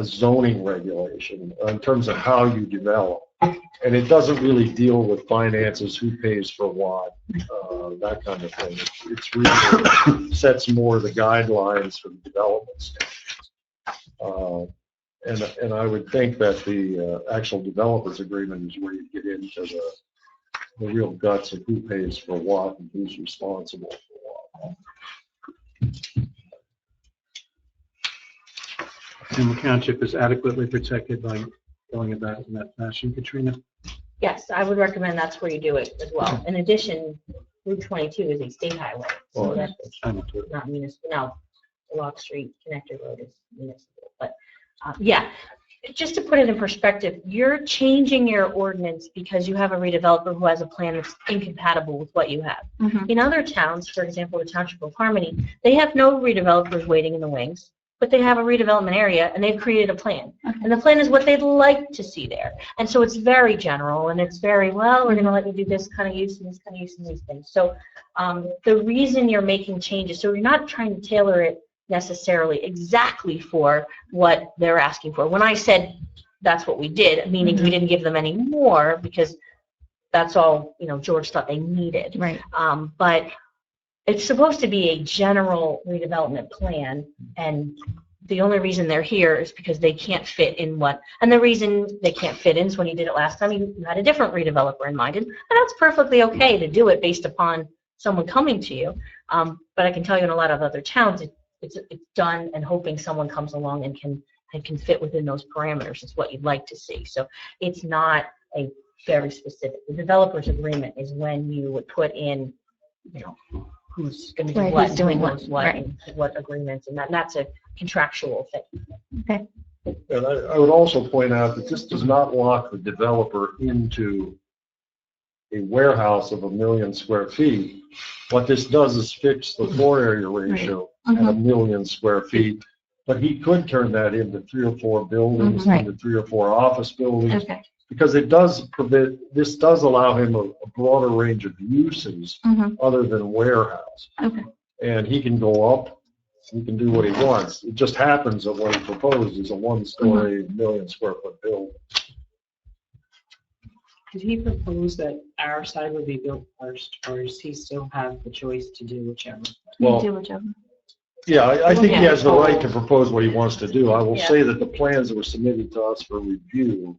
[SPEAKER 2] zoning regulation in terms of how you develop. And it doesn't really deal with finances, who pays for what, that kind of thing. It's really sets more of the guidelines for the development standards. And I would think that the actual developers agreement is where you get into the real guts of who pays for what and who's responsible for what.
[SPEAKER 1] And the township is adequately protected by going about it in that fashion, Katrina?
[SPEAKER 3] Yes, I would recommend that's where you do it as well. In addition, Route 22 is a state highway, so that's not municipal. Now, Lock Street Connector Road is municipal, but yeah, just to put it in perspective, you're changing your ordinance because you have a redeveloper who has a plan that's incompatible with what you have. In other towns, for example, the Township of Harmony, they have no redevelopers waiting in the wings, but they have a redevelopment area and they've created a plan. And the plan is what they'd like to see there. And so it's very general and it's very, well, we're going to let you do this kind of use and this kind of use and these things. So the reason you're making changes, so you're not trying to tailor it necessarily exactly for what they're asking for. When I said that's what we did, meaning we didn't give them any more because that's all, George thought they needed.
[SPEAKER 9] Right.
[SPEAKER 3] But it's supposed to be a general redevelopment plan, and the only reason they're here is because they can't fit in and the reason they can't fit in is when you did it last time, you had a different redeveloper in mind, and that's perfectly okay to do it based upon someone coming to you. But I can tell you in a lot of other towns, it's done and hoping someone comes along and can fit within those parameters is what you'd like to see. So it's not a very specific. The developer's agreement is when you would put in, who's going to do
[SPEAKER 9] Right,
[SPEAKER 3] what,
[SPEAKER 9] who's doing
[SPEAKER 3] who
[SPEAKER 9] what,
[SPEAKER 3] knows what,
[SPEAKER 9] right.
[SPEAKER 3] and what agreements, and that's a contractual thing.
[SPEAKER 9] Okay.
[SPEAKER 2] And I would also point out that this does not lock the developer into a warehouse of 1 million square feet. What this does is fix the floor area ratio at 1 million square feet. But he could turn that into 3 or 4 buildings,
[SPEAKER 9] Right.
[SPEAKER 2] into 3 or 4 office buildings.
[SPEAKER 9] Okay.
[SPEAKER 2] Because this does allow him a broader range of uses other than warehouse.
[SPEAKER 9] Okay.
[SPEAKER 2] And he can go up, he can do what he wants. It just happens that what he proposed is a 1-story, 1 million square foot building.
[SPEAKER 10] Did he propose that our side would be built first, or does he still have the choice to do whichever?
[SPEAKER 2] Well,
[SPEAKER 9] Do whichever.
[SPEAKER 2] yeah, I think he
[SPEAKER 10] Yeah.
[SPEAKER 2] has the right to propose what he wants to do. I will
[SPEAKER 3] Yeah.
[SPEAKER 2] say that the plans that were submitted to us for review,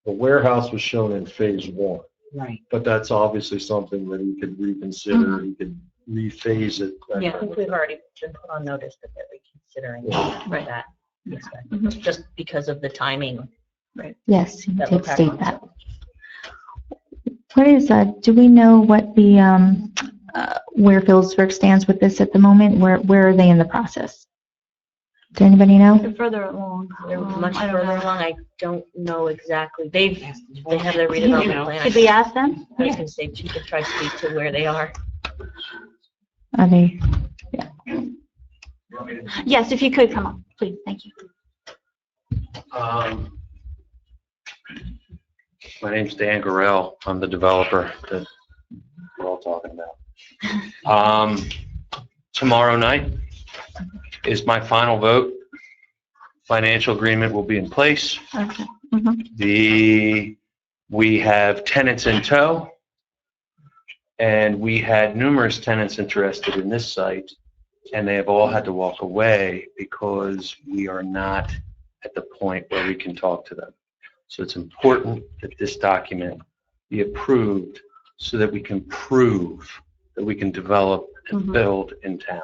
[SPEAKER 2] the warehouse was shown in phase 1.
[SPEAKER 10] Right.
[SPEAKER 2] But that's obviously something that he could reconsider, he could rephase it. that
[SPEAKER 3] Yeah, I
[SPEAKER 2] kind
[SPEAKER 3] think
[SPEAKER 2] of
[SPEAKER 3] we've
[SPEAKER 2] thing.
[SPEAKER 3] already been put on notice that they're reconsidering
[SPEAKER 9] Right.
[SPEAKER 3] that aspect,
[SPEAKER 9] Mhm.
[SPEAKER 3] just because of the timing.
[SPEAKER 9] Yes, you
[SPEAKER 3] That
[SPEAKER 9] did
[SPEAKER 3] will
[SPEAKER 9] state
[SPEAKER 3] happen.
[SPEAKER 9] that. What is, do we know what the, where Phillipsburg stands with this at the moment? Where are they in the process? Does anybody know?
[SPEAKER 4] They're further along.
[SPEAKER 3] They're much
[SPEAKER 4] I don't
[SPEAKER 3] further
[SPEAKER 4] know.
[SPEAKER 3] along. I don't know exactly. They have their
[SPEAKER 10] You
[SPEAKER 3] redevelopment
[SPEAKER 10] know.
[SPEAKER 3] plan.
[SPEAKER 4] Could we ask them?
[SPEAKER 3] I was going to say, you could try to speak to where they are.
[SPEAKER 9] Are they,
[SPEAKER 4] Yes, if you could come up, please. Thank you.
[SPEAKER 6] My name's Dan Gorell. I'm the developer that we're all talking about. Tomorrow night is my final vote. Financial agreement will be in place.
[SPEAKER 4] Okay.
[SPEAKER 6] We have tenants in tow, and we had numerous tenants interested in this site, and they have all had to walk away because we are not at the point where we can talk to them. So it's important that this document be approved so that we can prove that we can develop and build in town.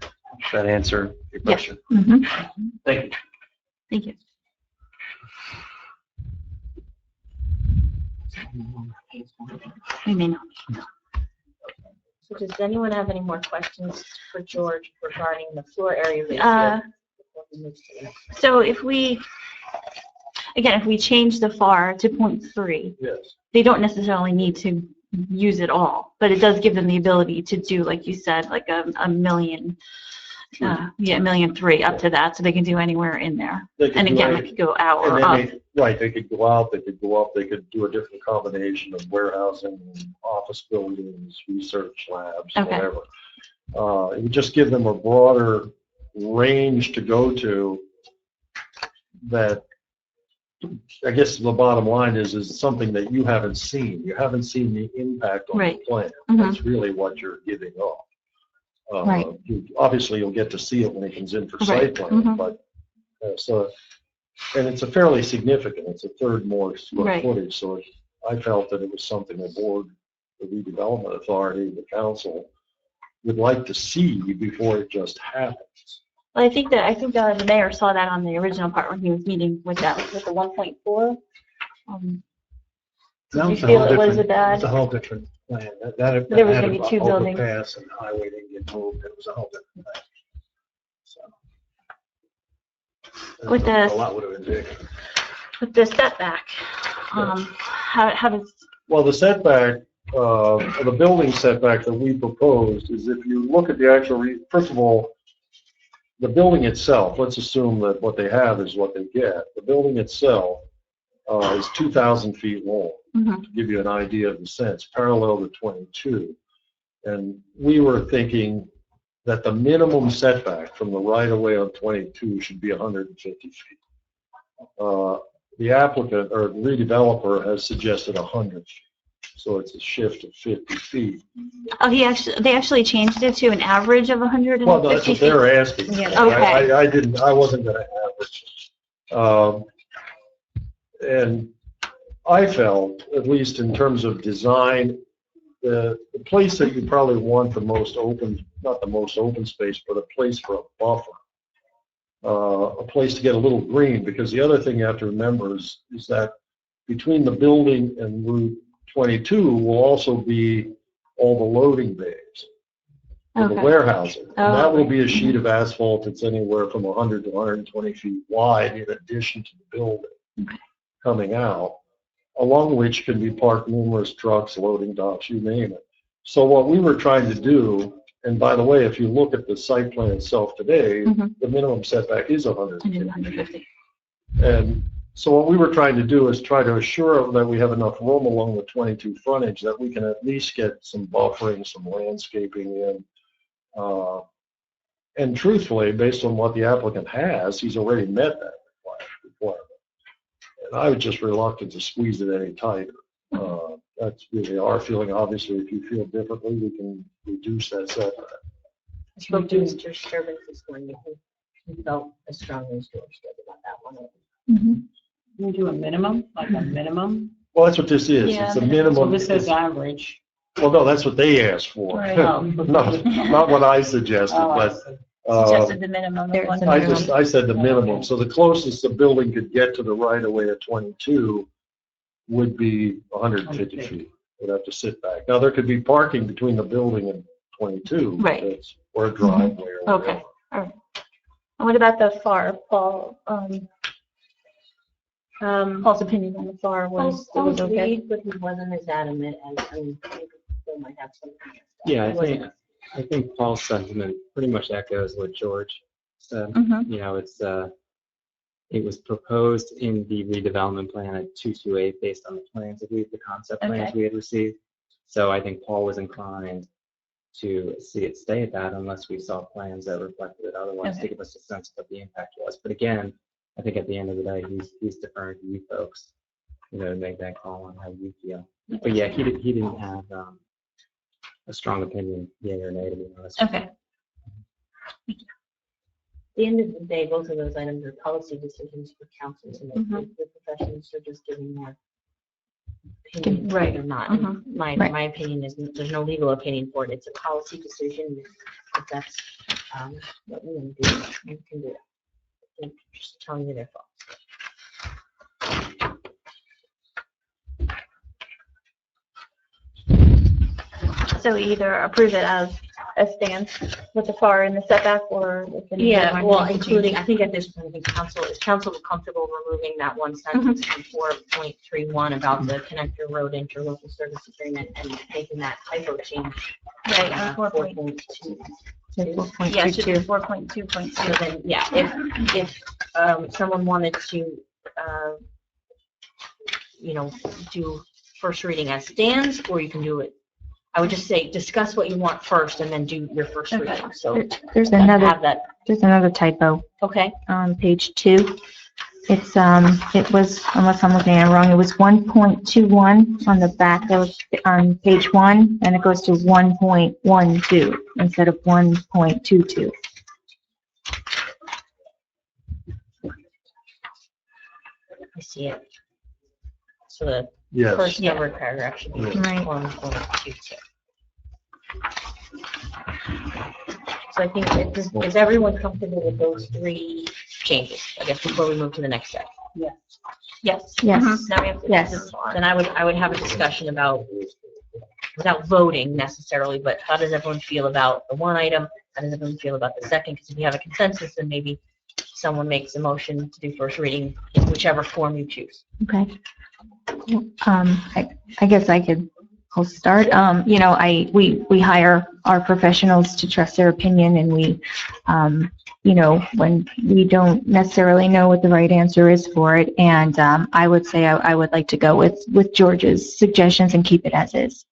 [SPEAKER 6] Does that answer your question?
[SPEAKER 9] mhm.
[SPEAKER 6] Thank you.
[SPEAKER 4] Thank you. We may not.
[SPEAKER 3] So does anyone have any more questions for George regarding the floor area ratio? before we move to the next?
[SPEAKER 4] So if we change the FAR to 0.3,
[SPEAKER 2] Yes.
[SPEAKER 4] they don't necessarily need to use it all, but it does give them the ability to do, like you said, like a million, $1.3 million up to that, so they can do anywhere in there.
[SPEAKER 2] They could
[SPEAKER 4] And
[SPEAKER 2] do
[SPEAKER 4] again,
[SPEAKER 2] any-
[SPEAKER 4] they could go out
[SPEAKER 2] And
[SPEAKER 4] or
[SPEAKER 2] then
[SPEAKER 4] up.
[SPEAKER 2] they could go out, they could go up, they could do a different combination of warehousing, office buildings, research labs,
[SPEAKER 4] Okay.
[SPEAKER 2] whatever. It would just give them a broader range to go to that, I guess the bottom line is something that you haven't seen. You haven't seen the impact on the
[SPEAKER 4] Right.
[SPEAKER 2] plan.
[SPEAKER 4] Mhm.
[SPEAKER 2] That's really what you're giving up.
[SPEAKER 9] Right.
[SPEAKER 2] Obviously, you'll get to see it when it comes in for
[SPEAKER 4] Right.
[SPEAKER 2] site plan,
[SPEAKER 4] Mhm.
[SPEAKER 2] but, and it's a fairly significant, it's a third more square
[SPEAKER 4] Right.
[SPEAKER 2] footage, so I felt that it was something the board, the redevelopment authority, the council would like to see before it just happens.
[SPEAKER 4] Well, I think the mayor saw that on the original part when he was meeting with the 1.4. Did you
[SPEAKER 1] That was a
[SPEAKER 4] feel
[SPEAKER 1] whole
[SPEAKER 4] it was
[SPEAKER 1] different-
[SPEAKER 4] a bad?
[SPEAKER 1] It was a whole different plan. That
[SPEAKER 4] There was
[SPEAKER 1] had
[SPEAKER 4] gonna be
[SPEAKER 1] an
[SPEAKER 4] two buildings.
[SPEAKER 1] overpass and highway didn't get moved. It was a whole different plan. So.
[SPEAKER 4] With the-
[SPEAKER 1] A lot would have been bigger.
[SPEAKER 4] With the setback, how does,
[SPEAKER 2] Well, the setback, the building setback that we proposed is if you look at the actual, first of all, the building itself, let's assume that what they have is what they get. The building itself is 2,000 feet long,
[SPEAKER 4] Mhm.
[SPEAKER 2] to give you an idea of the sense, parallel to 22. And we were thinking that the minimum setback from the right-of-way on 22 should be 150 feet. The applicant or redeveloper has suggested 100 feet. So it's a shift of 50 feet.
[SPEAKER 4] oh, they actually changed it to an average of 150
[SPEAKER 2] Well, no, that's what
[SPEAKER 4] feet?
[SPEAKER 2] they're asking.
[SPEAKER 5] Yeah.
[SPEAKER 4] Okay.
[SPEAKER 2] I wasn't going to average. And I felt, at least in terms of design, the place that you probably want the most open, not the most open space, but a place for a buffer. A place to get a little green, because the other thing you have to remember is that between the building and Route 22 will also be all the loading bays for the
[SPEAKER 4] Okay.
[SPEAKER 2] warehousing. And that will
[SPEAKER 4] okay.
[SPEAKER 2] be a sheet of asphalt that's anywhere from 100 to 120 feet wide in addition to the building coming out, along which can be parked numerous trucks, loading docks, you name it. So what we were trying to do, and by the way, if you look at the site plan itself today,
[SPEAKER 4] Mhm.
[SPEAKER 2] the minimum setback is 150.
[SPEAKER 4] 150.
[SPEAKER 2] And so what we were trying to do is try to assure that we have enough room along the 22 frontage that we can at least get some buffering, some landscaping in. And truthfully, based on what the applicant has, he's already met that requirement. And I was just reluctant to squeeze it any tighter. That's really our feeling. Obviously, if you feel differently, we can reduce that setback.
[SPEAKER 3] I spoke to Mr. Sturbins this morning. He felt as strongly as George did about that one.
[SPEAKER 4] Mhm.
[SPEAKER 10] Can we do a minimum, like a minimum?
[SPEAKER 2] Well, that's what this is.
[SPEAKER 4] Yeah,
[SPEAKER 2] It's a
[SPEAKER 10] So
[SPEAKER 2] minimum.
[SPEAKER 10] this says average.
[SPEAKER 2] Well, no, that's what they asked for.
[SPEAKER 4] Right.
[SPEAKER 2] Not what I suggested,
[SPEAKER 10] Oh, I
[SPEAKER 2] but
[SPEAKER 10] see.
[SPEAKER 4] Suggested the minimum.
[SPEAKER 5] There's
[SPEAKER 4] of
[SPEAKER 5] a
[SPEAKER 4] one-
[SPEAKER 5] minimum.
[SPEAKER 2] I said the minimum. So the closest the building could get to the right of way at 22 would be 150 feet. Would have to sit back. Now, there could be parking between the building and 22.
[SPEAKER 4] Right.
[SPEAKER 2] that's- Or a driveway or
[SPEAKER 4] Okay.
[SPEAKER 2] whatever.
[SPEAKER 4] And what about the FAR? Paul's opinion on the FAR was, it was okay?
[SPEAKER 3] Agreed, but he wasn't as adamant as I think Bill might have something.
[SPEAKER 11] Yeah,
[SPEAKER 3] He wasn't.
[SPEAKER 11] I think Paul's sentiment pretty much echoes what George said.
[SPEAKER 4] Mhm.
[SPEAKER 11] You know, it was proposed in the redevelopment plan at 228 based on the plans that the concept plans
[SPEAKER 4] Okay.
[SPEAKER 11] we had received. So I think Paul was inclined to see it stay at that unless we saw plans that reflected it otherwise to
[SPEAKER 4] Okay.
[SPEAKER 11] give us a sense of what the impact was. But again, I think at the end of the day, he's deferring to you folks, you know, to make that call on how you feel. But yeah, he didn't have a strong opinion, yea or nay, to be honest.
[SPEAKER 4] Okay.
[SPEAKER 3] At the end of the day, both of those items are policy decisions for council to make.
[SPEAKER 4] Mhm.
[SPEAKER 3] The professionals are just giving their opinion,
[SPEAKER 4] Right.
[SPEAKER 3] or not.
[SPEAKER 4] Mhm.
[SPEAKER 3] My
[SPEAKER 9] Right.
[SPEAKER 3] my opinion is, there's no legal opinion for it. It's a policy decision. If that's what we want to do, we can do it. I'm just telling you their thoughts.
[SPEAKER 4] So we either approve it as stands with the FAR in the setback or with the.
[SPEAKER 3] Yeah, well, including, I think at this point, I think council is comfortable removing that one sentence from 4.31 about the connector road interlocal service agreement and making that typo change.
[SPEAKER 4] Right, on 4.2.
[SPEAKER 3] 4.2.
[SPEAKER 4] Yeah, it should be 4.2.2.
[SPEAKER 3] So then, yeah, if someone wanted to, do first reading as stands, or you can do it, I would just say, discuss what you want first and then do your first
[SPEAKER 4] Okay.
[SPEAKER 3] reading. So
[SPEAKER 9] There's
[SPEAKER 3] have
[SPEAKER 9] another,
[SPEAKER 3] that
[SPEAKER 9] There's another typo
[SPEAKER 3] Okay,
[SPEAKER 9] on page 2. It's, it was, unless I'm looking at it wrong, it was 1.21 on the back. That was on page 1, and it goes to 1.12 instead of 1.22.
[SPEAKER 3] I see it. So the
[SPEAKER 1] Yes.
[SPEAKER 3] first numbered paragraph should be
[SPEAKER 9] Right.
[SPEAKER 3] 1.22. So I think, is everyone comfortable with those 3 changes? I guess before we move to the next step.
[SPEAKER 10] Yes.
[SPEAKER 3] Yes.
[SPEAKER 9] Yes.
[SPEAKER 3] Now we have to.
[SPEAKER 9] Yes.
[SPEAKER 3] Then I would have a discussion about, without voting necessarily, but how does everyone feel about the one item? How does everyone feel about the second? Because if you have a consensus, then maybe someone makes a motion to do first reading in whichever form you choose.
[SPEAKER 9] Okay. I guess I'll start. You know, we hire our professionals to trust their opinion, and we, you know, when we don't necessarily know what the right answer is for it, and I would say I would like to go with George's suggestions and keep it as is.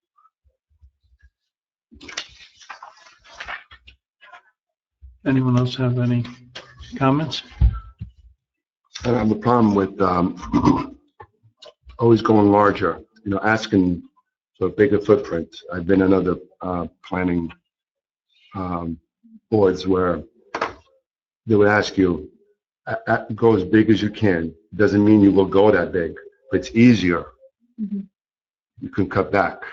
[SPEAKER 1] Anyone else have any comments?
[SPEAKER 8] I have a problem with always going larger, you know, asking for a bigger footprint. I've been in other planning boards where they would ask you, go as big as you can. Doesn't mean you will go that big, but it's easier. You can cut back.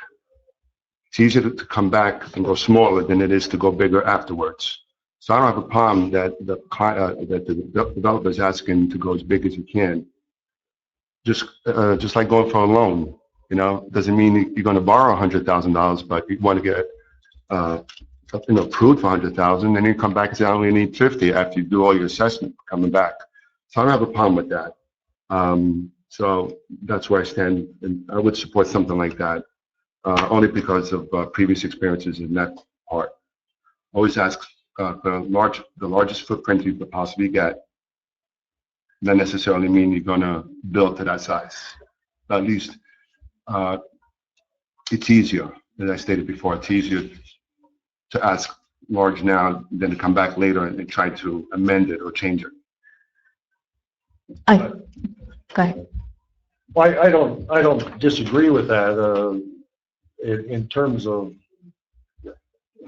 [SPEAKER 8] It's easier to come back and go smaller than it is to go bigger afterwards. So I don't have a problem that the developer is asking to go as big as you can. Just like going for a loan, you know, doesn't mean you're going to borrow $100,000, but you want to get you know, approved for $100,000, and you come back and say I only need 50 after you do all your assessment coming back. So I don't have a problem with that. So that's where I stand, and I would support something like that, only because of previous experiences in that part. Always ask the largest footprint you could possibly get. Not necessarily mean you're going to build to that size. But at least it's easier, as I stated before, it's easier to ask large now than to come back later and try to amend it or change it.
[SPEAKER 9] Go ahead.
[SPEAKER 2] I don't disagree with that. In terms of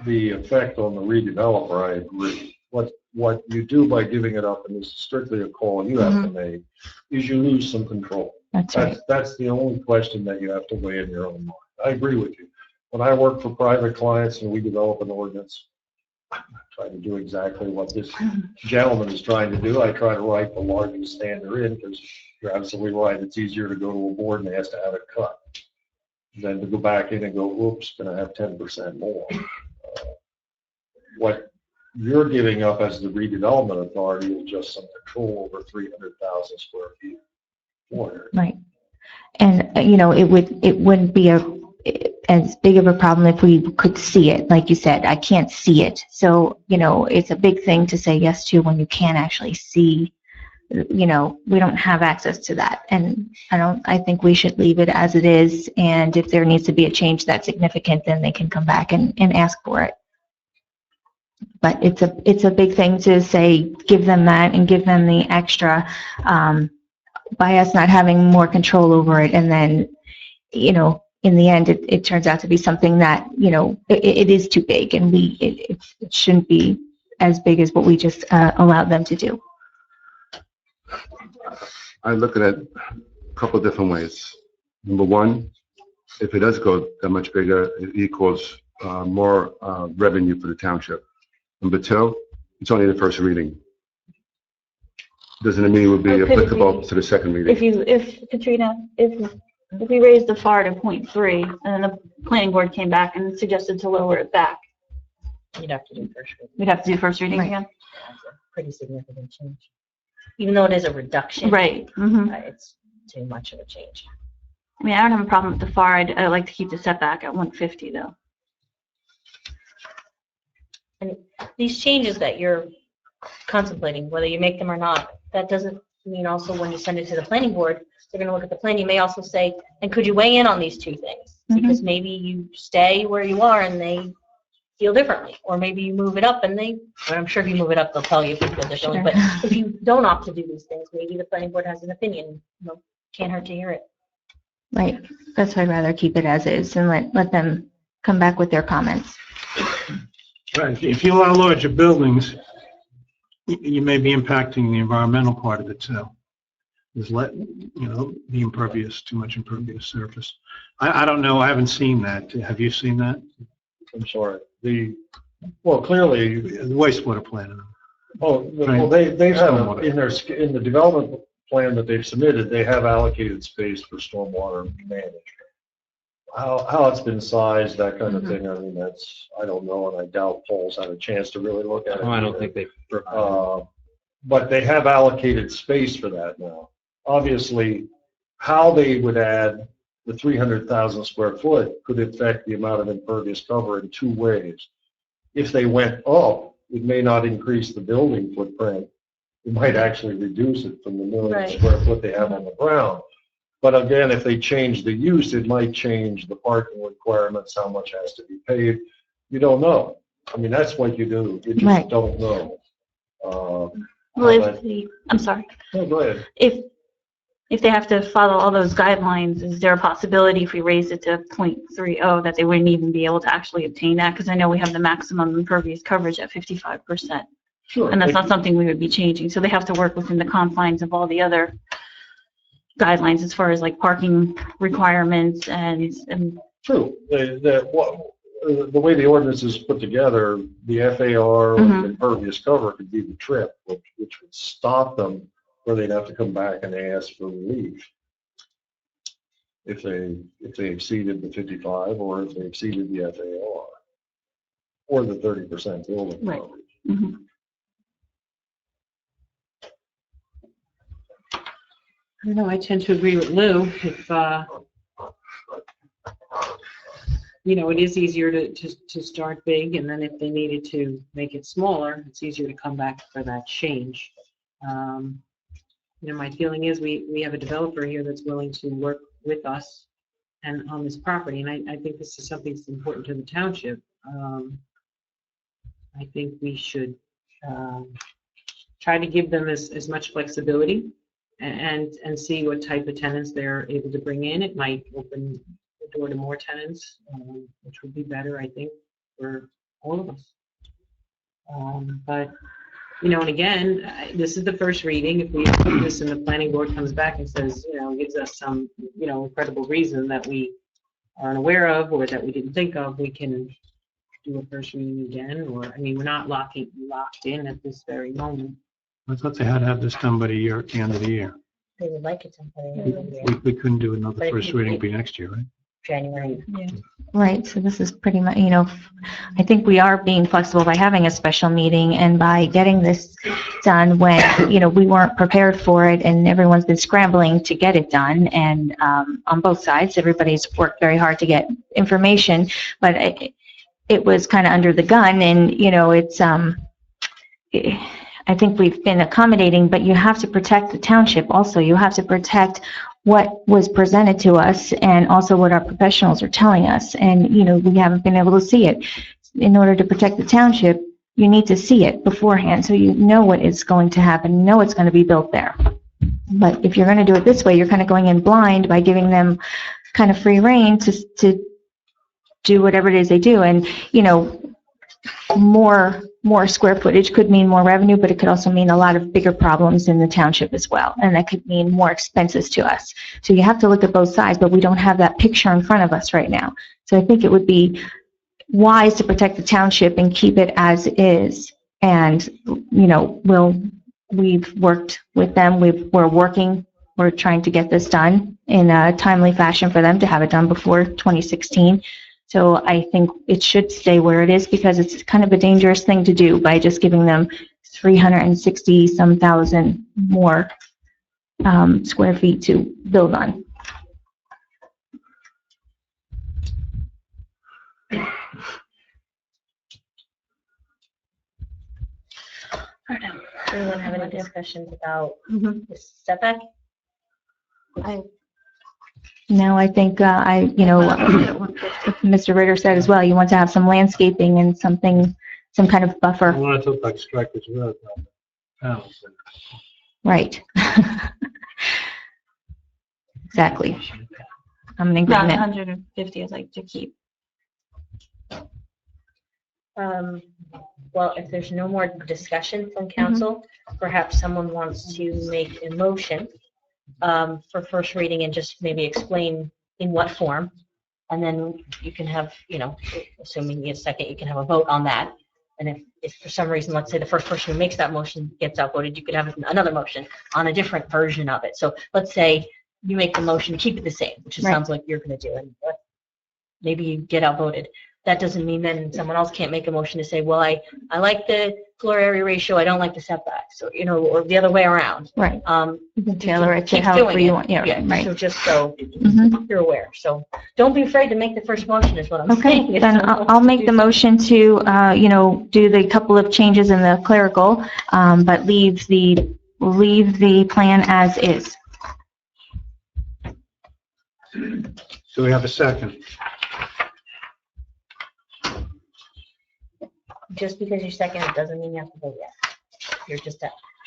[SPEAKER 2] the effect on the redeveloper, I agree. What you do by giving it up, and this is strictly a call you have to make, is you lose some control.
[SPEAKER 9] That's right.
[SPEAKER 2] That's the only question that you have to weigh in your own mind. I agree with you. When I work for private clients and we develop an ordinance, I try to do exactly what this gentleman is trying to do. I try to write the largest standard in, because you're absolutely right. It's easier to go to a board and ask to have it cut than to go back in and go, oops, going to have 10% more. What you're giving up as the redevelopment authority is just some control over 300,000 square feet. 400.
[SPEAKER 9] Right. And, you know, it wouldn't be as big of a problem if we could see it. Like you said, I can't see it. So, you know, it's a big thing to say yes to when you can't actually see, you know, we don't have access to that. And I think we should leave it as it is. And if there needs to be a change that's significant, then they can come back and ask for it. But it's a big thing to say, give them that and give them the extra, by us not having more control over it. And then, you know, in the end, it turns out to be something that, you know, it is too big, and it shouldn't be as big as what we just allowed them to do.
[SPEAKER 8] I look at it a couple of different ways. Number one, if it does go that much bigger, it equals more revenue for the township. Number two, it's only the first reading. Doesn't mean it would be applicable to the second reading.
[SPEAKER 4] If we raised the FAR to 0.3, and then the planning board came back and suggested to lower it back,
[SPEAKER 3] You'd have to do first reading.
[SPEAKER 4] we'd have to do first reading
[SPEAKER 9] Right.
[SPEAKER 4] again?
[SPEAKER 3] That's a pretty significant change. Even though it is a reduction.
[SPEAKER 4] Right.
[SPEAKER 3] It's too much of a change.
[SPEAKER 4] I mean, I don't have a problem with the FAR. I'd like to keep the setback at 150, though.
[SPEAKER 3] And these changes that you're contemplating, whether you make them or not, that doesn't mean also when you send it to the planning board, they're going to look at the plan. You may also say, and could you weigh in on these two things? Because maybe you stay where you are and they feel differently. Or maybe you move it up and but I'm sure if you move it up, they'll tell you if you feel differently. But if you don't opt to do these things, maybe the planning board has an opinion. Can't hurt to hear it.
[SPEAKER 9] Right. That's why I'd rather keep it as is and let them come back with their comments.
[SPEAKER 1] Right. If you allow larger buildings, you may be impacting the environmental part of it too. Is the impervious, too much impervious surface. I don't know. I haven't seen that. Have you seen that?
[SPEAKER 2] I'm sorry. Clearly,
[SPEAKER 1] The wastewater plan.
[SPEAKER 2] they have, in the development plan that they've submitted, they have allocated space for stormwater management. How it's been sized, that kind of thing, I mean, I don't know, and I doubt Paul's had a chance to really look at it.
[SPEAKER 11] Oh, I don't think they.
[SPEAKER 2] But they have allocated space for that now. Obviously, how they would add the 300,000 square foot could affect the amount of impervious cover in two ways. If they went up, it may not increase the building footprint. It might actually reduce it from the million square foot they have on the ground. But again, if they change the use, it might change the parking requirements, how much has to be paid. You don't know. I mean, that's what you do. You just don't know.
[SPEAKER 4] I'm sorry.
[SPEAKER 2] No, go ahead.
[SPEAKER 4] If they have to follow all those guidelines, is there a possibility if we raise it to 0.30 that they wouldn't even be able to actually obtain that? Because I know we have the maximum impervious coverage at 55%.
[SPEAKER 2] Sure.
[SPEAKER 4] And that's not something we would be changing. So they have to work within the confines of all the other guidelines as far as like parking requirements and
[SPEAKER 2] True. The way the ordinance is put together, the FAR and impervious cover could be the trip, which would stop them where they'd have to come back and ask for relief if they exceeded the 55 or if they exceeded the FAR or the 30% building coverage.
[SPEAKER 4] Mm-hmm.
[SPEAKER 10] I don't know, I tend to agree with Lou. If, it is easier to start big, and then if they needed to make it smaller, it's easier to come back for that change. My feeling is we have a developer here that's willing to work with us and on this property, and I think this is something that's important to the township. I think we should try to give them as much flexibility and see what type of tenants they're able to bring in. It might open the door to more tenants, which would be better, I think, for all of us. But, and again, this is the first reading. If we do this and the planning board comes back and says, gives us some, incredible reason that we aren't aware of or that we didn't think of, we can do a first reading again. Or, we're not locked in at this very moment.
[SPEAKER 1] I thought they had to have this done by at the end of the year.
[SPEAKER 3] They would like it to be
[SPEAKER 1] We couldn't do another first reading, it'd be next year, right?
[SPEAKER 3] January.
[SPEAKER 4] Yeah.
[SPEAKER 9] Right, so this is pretty much, I think we are being flexible by having a special meeting and by getting this done when, we weren't prepared for it and everyone's been scrambling to get it done. And on both sides, everybody's worked very hard to get information, but it was kind of under the gun and, it's, I think we've been accommodating, but you have to protect the township also. You have to protect what was presented to us and also what our professionals are telling us. And, we haven't been able to see it. In order to protect the township, you need to see it beforehand so you know what is going to happen, know it's going to be built there. But if you're going to do it this way, you're kind of going in blind by giving them kind of free rein to do whatever it is they do. And, more square footage could mean more revenue, but it could also mean a lot of bigger problems in the township as well. And that could mean more expenses to us. So you have to look at both sides, but we don't have that picture in front of us right now. So I think it would be wise to protect the township and keep it as is. And, we've worked with them. We're trying to get this done in a timely fashion for them to have it done before 2016. So I think it should stay where it is because it's kind of a dangerous thing to do by just giving them 360-some thousand more square feet to build on.
[SPEAKER 3] Anyone have any discussions about the setback?
[SPEAKER 9] No, I think, Mr. Ritter said as well, you want to have some landscaping and something, some kind of
[SPEAKER 1] I
[SPEAKER 9] buffer.
[SPEAKER 1] want it to look like Strikers Road. Oh,
[SPEAKER 9] Right. Exactly. I'm in
[SPEAKER 4] Around
[SPEAKER 9] agreement.
[SPEAKER 4] 150 I'd like to keep.
[SPEAKER 3] Well, if there's no more discussion from council, perhaps someone wants to make a motion for first reading and just maybe explain in what form. And then you can have, assuming you get a second, you can have a vote on that. And if for some reason, let's say the first person who makes that motion gets outvoted, you could have another motion on a different version of it. So let's say you make the motion, keep it the same, which it
[SPEAKER 9] Right.
[SPEAKER 3] sounds like you're going to do, and maybe you get outvoted. That doesn't mean then someone else can't make a motion to say, well, I like the floor area ratio, I don't like the setbacks, or, or the other way around.
[SPEAKER 9] Right. You can tailor it to
[SPEAKER 3] keep
[SPEAKER 9] however
[SPEAKER 3] doing
[SPEAKER 9] you
[SPEAKER 3] it.
[SPEAKER 9] want. Yeah, right.
[SPEAKER 3] So just so
[SPEAKER 9] Mhm.
[SPEAKER 3] you're aware. So don't be afraid to make the first motion is what I'm
[SPEAKER 9] Okay,
[SPEAKER 3] saying. If
[SPEAKER 9] then
[SPEAKER 3] someone
[SPEAKER 9] I'll
[SPEAKER 3] wants to
[SPEAKER 9] make
[SPEAKER 3] do
[SPEAKER 9] the motion to, do the couple of changes in the clerical, but leave the plan as is.
[SPEAKER 1] So we have a second.
[SPEAKER 3] Just because you're second, it doesn't mean you have to vote yes. You're just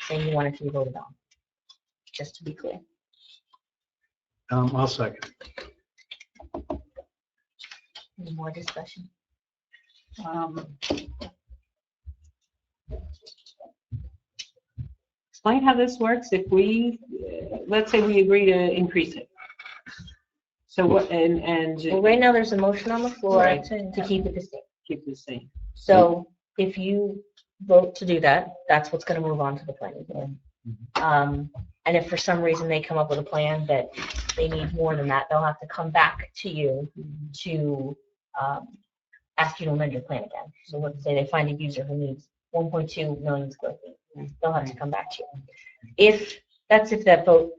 [SPEAKER 3] saying you want it to be voted on. Just to be clear.
[SPEAKER 1] I'll second.
[SPEAKER 3] Any more discussion?
[SPEAKER 10] Explain how this works if we, let's say we agree to increase it. So what,
[SPEAKER 3] Well, right now, there's a motion on the floor
[SPEAKER 10] Right.
[SPEAKER 3] to keep it the same.
[SPEAKER 10] keep the same.
[SPEAKER 3] So if you vote to do that, that's what's going to move on to the planning board. And if for some reason they come up with a plan that they need more than that, they'll have to come back to you to ask you to amend your plan again. So let's say they find a user who needs 1.2 million square feet, they'll have to come back to you. If that vote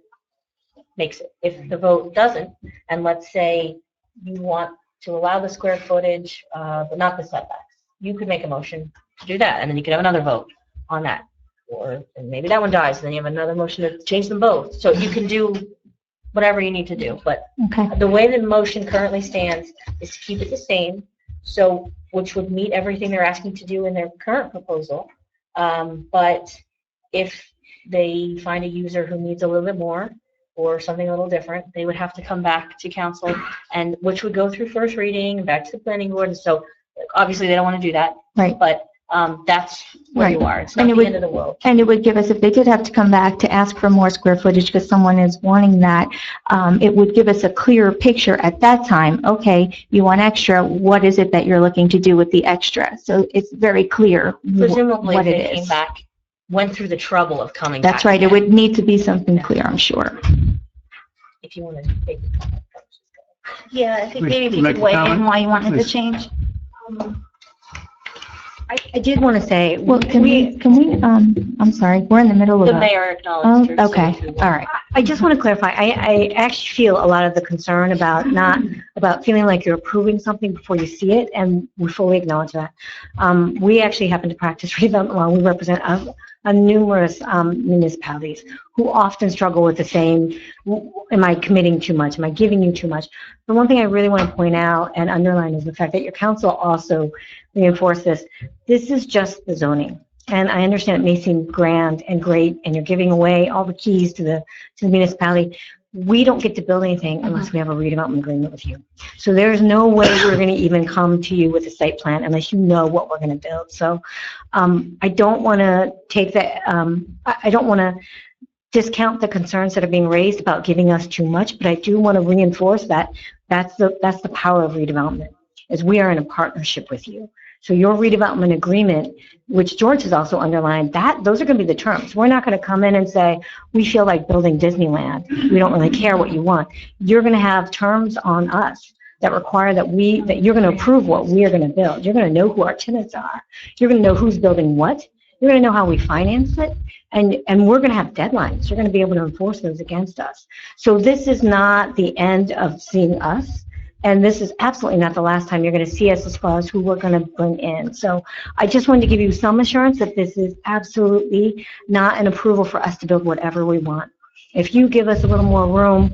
[SPEAKER 3] makes it. If the vote doesn't, and let's say you want to allow the square footage, but not the setbacks, you could make a motion to do that, and then you could have another vote on that. Or and maybe that one dies, and then you have another motion to change them both. So you can do whatever you need to do. But
[SPEAKER 9] Okay.
[SPEAKER 3] the way the motion currently stands is to keep it the same, so which would meet everything they're asking to do in their current proposal. But if they find a user who needs a little bit more or something a little different, they would have to come back to council, and which would go through first reading, back to the planning board. And so obviously they don't want to do that.
[SPEAKER 9] Right.
[SPEAKER 3] But that's where
[SPEAKER 9] Right.
[SPEAKER 3] you are. It's not
[SPEAKER 9] And it
[SPEAKER 3] the
[SPEAKER 9] would-
[SPEAKER 3] end of the world.
[SPEAKER 9] And it would give us, if they did have to come back to ask for more square footage because someone is wanting that, it would give us a clearer picture at that time. Okay, you want extra, what is it that you're looking to do with the extra? So it's very clear
[SPEAKER 3] Presumably,
[SPEAKER 9] what
[SPEAKER 3] if
[SPEAKER 9] it
[SPEAKER 3] they came
[SPEAKER 9] is.
[SPEAKER 3] back, went through the trouble of coming back.
[SPEAKER 9] That's right, it
[SPEAKER 3] again,
[SPEAKER 9] would need to be something clear, I'm sure.
[SPEAKER 3] If you want to take the comment.
[SPEAKER 4] Yeah, I think
[SPEAKER 1] Wait,
[SPEAKER 4] maybe if you
[SPEAKER 1] make
[SPEAKER 4] could
[SPEAKER 1] a
[SPEAKER 4] weigh
[SPEAKER 1] comment?
[SPEAKER 4] in why you wanted to
[SPEAKER 1] Please.
[SPEAKER 4] change.
[SPEAKER 5] I did want to say,
[SPEAKER 9] Well, can we, I'm sorry, we're in the middle of
[SPEAKER 3] The
[SPEAKER 9] a...
[SPEAKER 3] mayor acknowledged
[SPEAKER 9] Oh,
[SPEAKER 3] her. so
[SPEAKER 9] okay,
[SPEAKER 3] if you-
[SPEAKER 9] all right.
[SPEAKER 5] I just want to clarify, I actually feel a lot of the concern about about feeling like you're approving something before you see it, and we fully acknowledge that. We actually happen to practice redevelopment law. We represent numerous municipalities who often struggle with the same, am I committing too much? Am I giving you too much? The one thing I really want to point out and underline is the fact that your council also reinforced this. This is just the zoning. And I understand it may seem grand and great, and you're giving away all the keys to the municipality. We don't get to build anything unless we have a redevelopment agreement with you. So there's no way we're going to even come to you with a site plan unless you know what we're going to build. So I don't want to take that, I don't want to discount the concerns that are being raised about giving us too much, but I do want to reinforce that that's the power of redevelopment, is we are in a partnership with you. So your redevelopment agreement, which George has also underlined, those are going to be the terms. We're not going to come in and say, we feel like building Disneyland. We don't really care what you want. You're going to have terms on us that require that you're going to approve what we are going to build. You're going to know who our tenants are. You're going to know who's building what. You're going to know how we finance it. And we're going to have deadlines. You're going to be able to enforce those against us. So this is not the end of seeing us. And this is absolutely not the last time you're going to see us as far as who we're going to bring in. So I just wanted to give you some assurance that this is absolutely not an approval for us to build whatever we want. If you give us a little more room,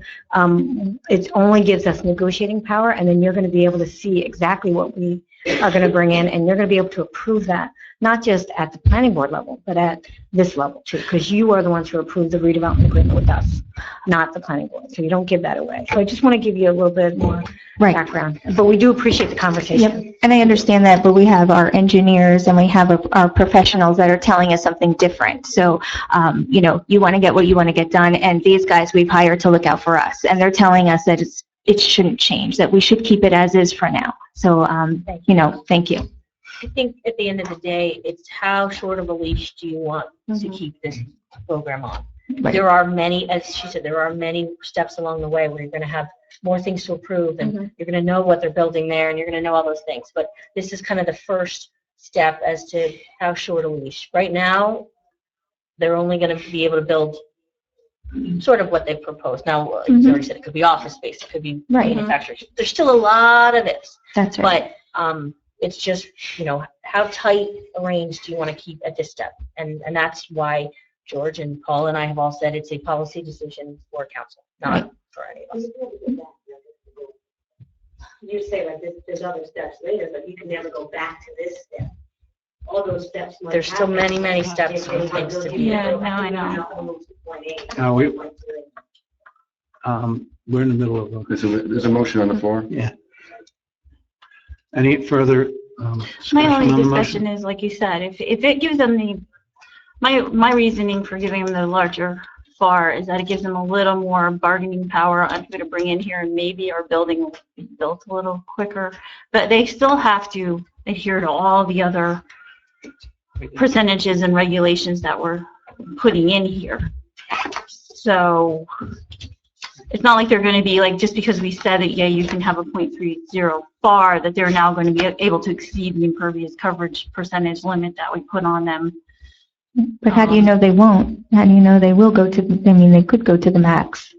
[SPEAKER 5] it only gives us negotiating power, and then you're going to be able to see exactly what we are going to bring in, and you're going to be able to approve that, not just at the planning board level, but at this level too, because you are the ones who approve the redevelopment agreement with us, not the planning board. So you don't give that away. So I just want to give you a little bit more
[SPEAKER 9] Right.
[SPEAKER 5] background, but we do appreciate the conversation.
[SPEAKER 9] Yep, and I understand that, but we have our engineers and we have our professionals that are telling us something different. So, you know, you want to get what you want to get done, and these guys we've hired to look out for us, and they're telling us that it shouldn't change, that we should keep it as is for now. So, you know, thank you.
[SPEAKER 3] I think at the end of the day, it's how short of a leash do you want to keep this program on?
[SPEAKER 9] Right.
[SPEAKER 3] There are many, as she said, there are many steps along the way where you're going to have more things to approve, and you're going to know what they're building there, and you're going to know all those things. But this is kind of the first step as to how short a leash. Right now, they're only going to be able to build sort of what they've proposed. Now, you already said it could be office space, it could be manufacturing. There's still a lot of ifs.
[SPEAKER 9] That's right.
[SPEAKER 3] But it's just, you know, how tight a range do you want to keep at this step? And that's why George and Paul and I have all said it's a policy decision for council, not for any of us.
[SPEAKER 7] You say like there's other steps later, but you can never go back to this step. All those steps. might
[SPEAKER 3] There's still
[SPEAKER 7] happen.
[SPEAKER 3] many steps and things to be
[SPEAKER 4] Yeah,
[SPEAKER 3] able
[SPEAKER 4] no, I know.
[SPEAKER 1] We're in the middle of
[SPEAKER 8] There's a motion on the floor.
[SPEAKER 1] yeah. Any further
[SPEAKER 4] My
[SPEAKER 1] discussion
[SPEAKER 4] only
[SPEAKER 1] on the
[SPEAKER 4] discussion
[SPEAKER 1] motion?
[SPEAKER 4] is, like you said, if it gives them my reasoning for giving them the larger FAR is that it gives them a little more bargaining power on who to bring in here, and maybe our building will be built a little quicker. But they still have to adhere to all the other percentages and regulations that we're putting in here. So it's not like they're going to be like, just because we said that, yeah, you can have a 0.30 FAR, that they're now going to be able to exceed the impervious coverage percentage limit that we put on them.
[SPEAKER 9] But how do you know they won't? How do you know they will go to, I mean, they could go to the max.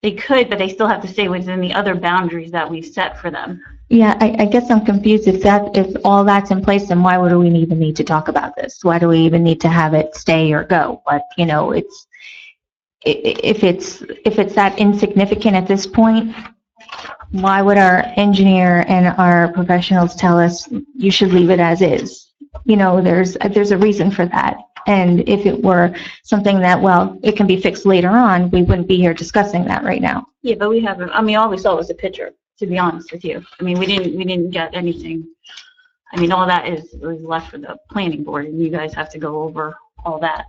[SPEAKER 4] They could, but they still have to stay within the other boundaries that we've set for them.
[SPEAKER 9] Yeah, I guess I'm confused. If all that's in place, then why would we even need to talk about this? Why do we even need to have it stay or go? But, you know, if it's that insignificant at this point, why would our engineer and our professionals tell us you should leave it as is? You know, there's a reason for that. And if it were something that, well, it can be fixed later on, we wouldn't be here discussing that right now.
[SPEAKER 4] Yeah, but we haven't, I mean, all we saw was a picture, to be honest with you. I mean, we didn't get anything. I mean, all that was left for the planning board, and you guys have to go over all that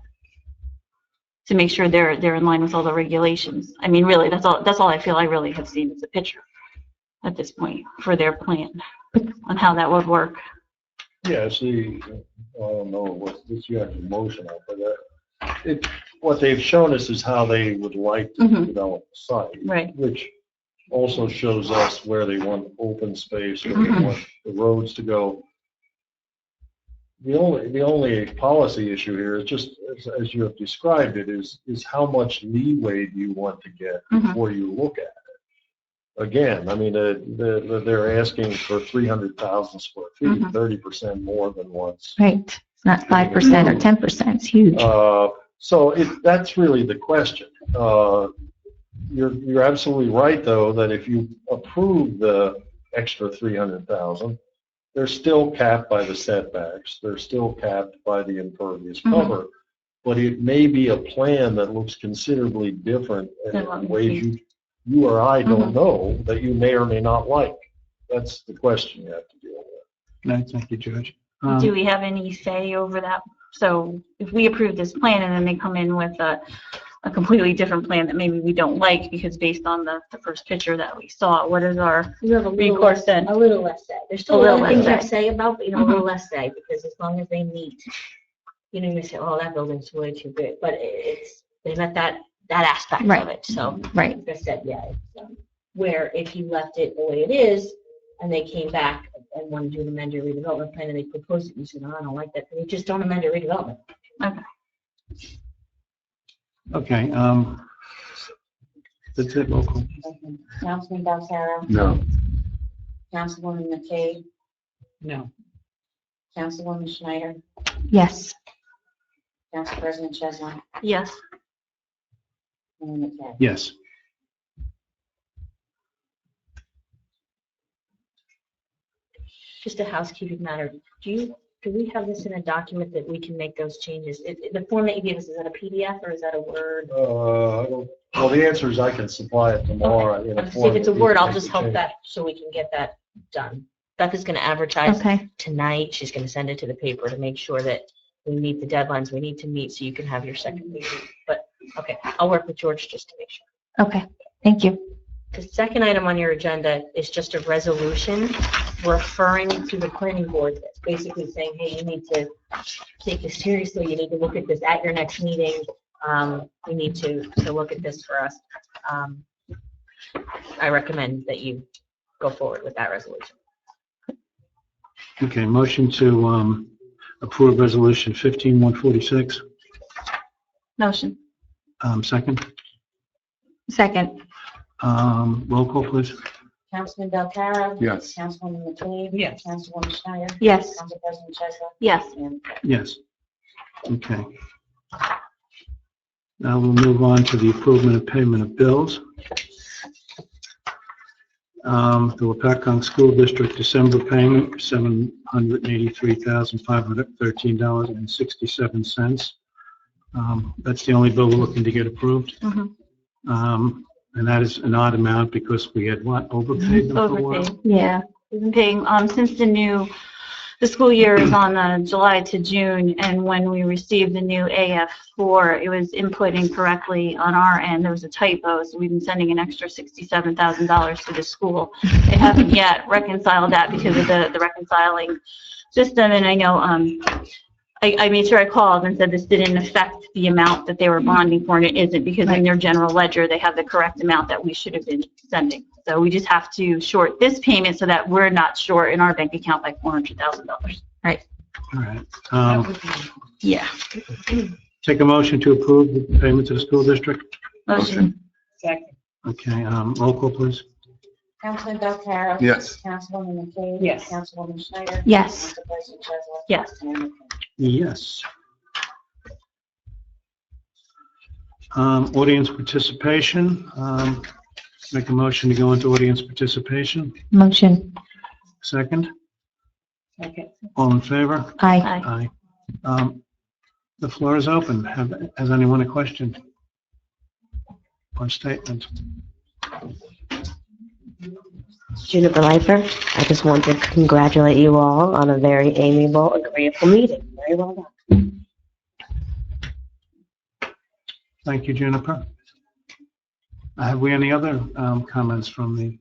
[SPEAKER 4] to make sure they're in line with all the regulations. I mean, really, that's all I feel I really have seen is a picture at this point for their plan on how that would work.
[SPEAKER 2] Yeah, see, I don't know what this you have to motion on, but what they've shown us is how they would like to develop the site.
[SPEAKER 4] Right.
[SPEAKER 2] Which also shows us where they want open space, where they want the roads to go. The only policy issue here is just, as you have described it, is how much leeway do you want to get before you look at it? Again, I mean, they're asking for 300,000 square feet, 30% more than what's.
[SPEAKER 9] Right. It's not 5% or 10%. It's huge.
[SPEAKER 2] So that's really the question. You're absolutely right, though, that if you approve the extra 300,000, they're still capped by the setbacks. They're still capped by the impervious cover. But it may be a plan that looks considerably different in ways you or I don't know that you may or may not like. That's the question you have to deal with.
[SPEAKER 1] No, thank you, George.
[SPEAKER 4] Do we have any say over that? So if we approve this plan and then they come in with a completely different plan that maybe we don't like because based on the first picture that we saw, what is our
[SPEAKER 3] You have a little
[SPEAKER 4] recourse
[SPEAKER 3] less,
[SPEAKER 4] then?
[SPEAKER 3] a little less say. There's still
[SPEAKER 4] A
[SPEAKER 3] a
[SPEAKER 4] little
[SPEAKER 3] lot of things
[SPEAKER 4] less
[SPEAKER 3] to
[SPEAKER 4] say.
[SPEAKER 3] say about, but, you know, a little less say, because as long as they meet, you know, you say, oh, that building's way too big, but they met that aspect of it, so.
[SPEAKER 9] Right.
[SPEAKER 3] Like I said, yeah, it's, where if you left it the way it is, and they came back and wanted to do an amended redevelopment plan, and they proposed it, you said, no, I don't like that, then you just don't amend your redevelopment.
[SPEAKER 1] Okay, that's it, roll call.
[SPEAKER 7] Councilman Balsara,
[SPEAKER 8] No.
[SPEAKER 7] Councilwoman McKay,
[SPEAKER 10] No.
[SPEAKER 7] Councilwoman Schneider,
[SPEAKER 9] Yes.
[SPEAKER 7] Council President Chesler,
[SPEAKER 4] Yes.
[SPEAKER 7] and McCann.
[SPEAKER 1] Yes.
[SPEAKER 3] Just a housekeeping matter. Do we have this in a document that we can make those changes? The form that you gave us, is that a PDF or is that a Word?
[SPEAKER 2] Well, the answer is I can supply it tomorrow. in a
[SPEAKER 3] See if it's a
[SPEAKER 2] form
[SPEAKER 3] Word,
[SPEAKER 2] that
[SPEAKER 3] I'll
[SPEAKER 2] you
[SPEAKER 3] just
[SPEAKER 2] can
[SPEAKER 3] help
[SPEAKER 2] change.
[SPEAKER 3] that so we can get that done. Beth is going to advertise
[SPEAKER 9] Okay.
[SPEAKER 3] tonight. She's going to send it to the paper to make sure that we meet the deadlines we need to meet so you can have your second meeting. But, okay, I'll work with George just to make sure.
[SPEAKER 9] Okay. Thank you.
[SPEAKER 3] The second item on your agenda is just a resolution referring to the planning board. That's basically saying, hey, you need to take this seriously. You need to look at this at your next meeting. We need to look at this for us. I recommend that you go forward with that resolution.
[SPEAKER 1] Okay, motion to approve resolution 15146.
[SPEAKER 4] Motion.
[SPEAKER 1] Second.
[SPEAKER 9] Second.
[SPEAKER 1] Roll call, please.
[SPEAKER 7] Councilman Belcarra.
[SPEAKER 8] Yes.
[SPEAKER 7] Councilwoman McCabe.
[SPEAKER 10] Yes.
[SPEAKER 7] Councilwoman Schneider.
[SPEAKER 9] Yes.
[SPEAKER 7] Council President Chesler.
[SPEAKER 4] Yes.
[SPEAKER 7] And
[SPEAKER 1] Yes. Okay. Now we'll move on to the approval of payment of bills. The Lopatcong School District December payment, $783,513.67. That's the only bill we're looking to get approved.
[SPEAKER 4] Mhm.
[SPEAKER 1] And that is an odd amount because we had what, overpaid them for a while?
[SPEAKER 4] Overpaid.
[SPEAKER 9] Yeah.
[SPEAKER 4] We've been paying, since the school year is on July to June, and when we received the new AF4, it was input incorrectly on our end. There was a typo, so we've been sending an extra $67,000 to the school. They haven't yet reconciled that because of the reconciling system, and I know, I made sure I called and said this didn't affect the amount that they were bonding for, and it isn't, because in their general ledger, they have the correct amount that we should have been sending. So we just have to short this payment so that we're not short in our bank account by $400,000.
[SPEAKER 1] All right.
[SPEAKER 4] Yeah.
[SPEAKER 1] Take a motion to approve the payment to the school district.
[SPEAKER 4] Motion.
[SPEAKER 10] Second.
[SPEAKER 1] Okay, roll call, please.
[SPEAKER 7] Councilman Belcarra.
[SPEAKER 8] Yes.
[SPEAKER 7] Councilwoman McCabe.
[SPEAKER 10] Yes.
[SPEAKER 7] Councilwoman Schneider.
[SPEAKER 9] Yes.
[SPEAKER 7] Council President Chesler.
[SPEAKER 4] Yes.
[SPEAKER 7] And McCann.
[SPEAKER 1] Yes. Audience participation. Make a motion to go into audience participation.
[SPEAKER 9] Motion.
[SPEAKER 1] Second.
[SPEAKER 10] Okay.
[SPEAKER 1] All in favor?
[SPEAKER 9] Aye.
[SPEAKER 4] Aye.
[SPEAKER 1] Aye. The floor is open. Has anyone a question or statement?
[SPEAKER 12] Juniper Lifer, I just want to congratulate you all on a very amiable, agreeable meeting. Very well done.
[SPEAKER 1] Thank you, Juniper. Have we any other comments from the?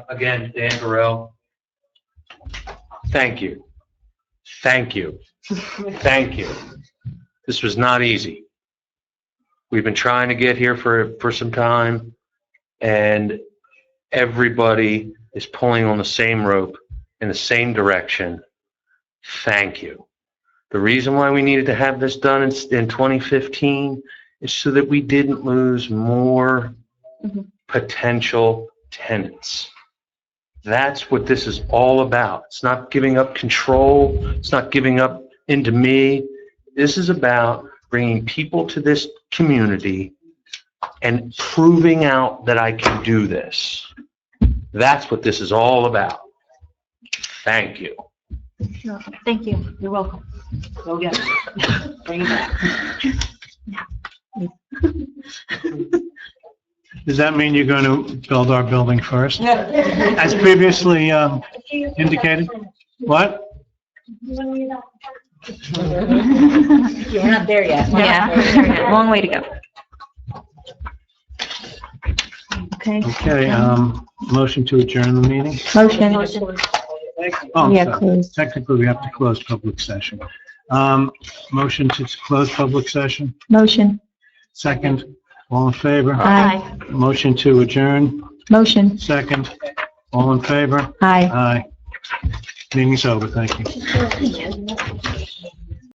[SPEAKER 6] Again, Dan Burrell, thank you. Thank you. Thank you. This was not easy. We've been trying to get here for some time, and everybody is pulling on the same rope in the same direction. Thank you. The reason why we needed to have this done in 2015 is so that we didn't lose more potential tenants. That's what this is all about. It's not giving up control. It's not giving up into me. This is about bringing people to this community and proving out that I can do this. That's what this is all about. Thank you.
[SPEAKER 4] Thank you.
[SPEAKER 10] You're welcome. Go get it. Bring it back.
[SPEAKER 1] Does that mean you're going to build our building first? As previously indicated? What?
[SPEAKER 3] You're not there yet.
[SPEAKER 9] Yeah. Long way to go. Okay.
[SPEAKER 1] Okay, motion to adjourn the meeting?
[SPEAKER 9] Motion.
[SPEAKER 1] Oh, I'm
[SPEAKER 9] Yeah,
[SPEAKER 1] sorry.
[SPEAKER 9] close.
[SPEAKER 1] Technically, we have to close public session. Motion to close public session?
[SPEAKER 9] Motion.
[SPEAKER 1] Second. All in favor?
[SPEAKER 9] Aye.
[SPEAKER 1] Motion to adjourn?
[SPEAKER 9] Motion.
[SPEAKER 1] Second. All in favor?
[SPEAKER 9] Aye.
[SPEAKER 1] Aye. Meeting's over. Thank you.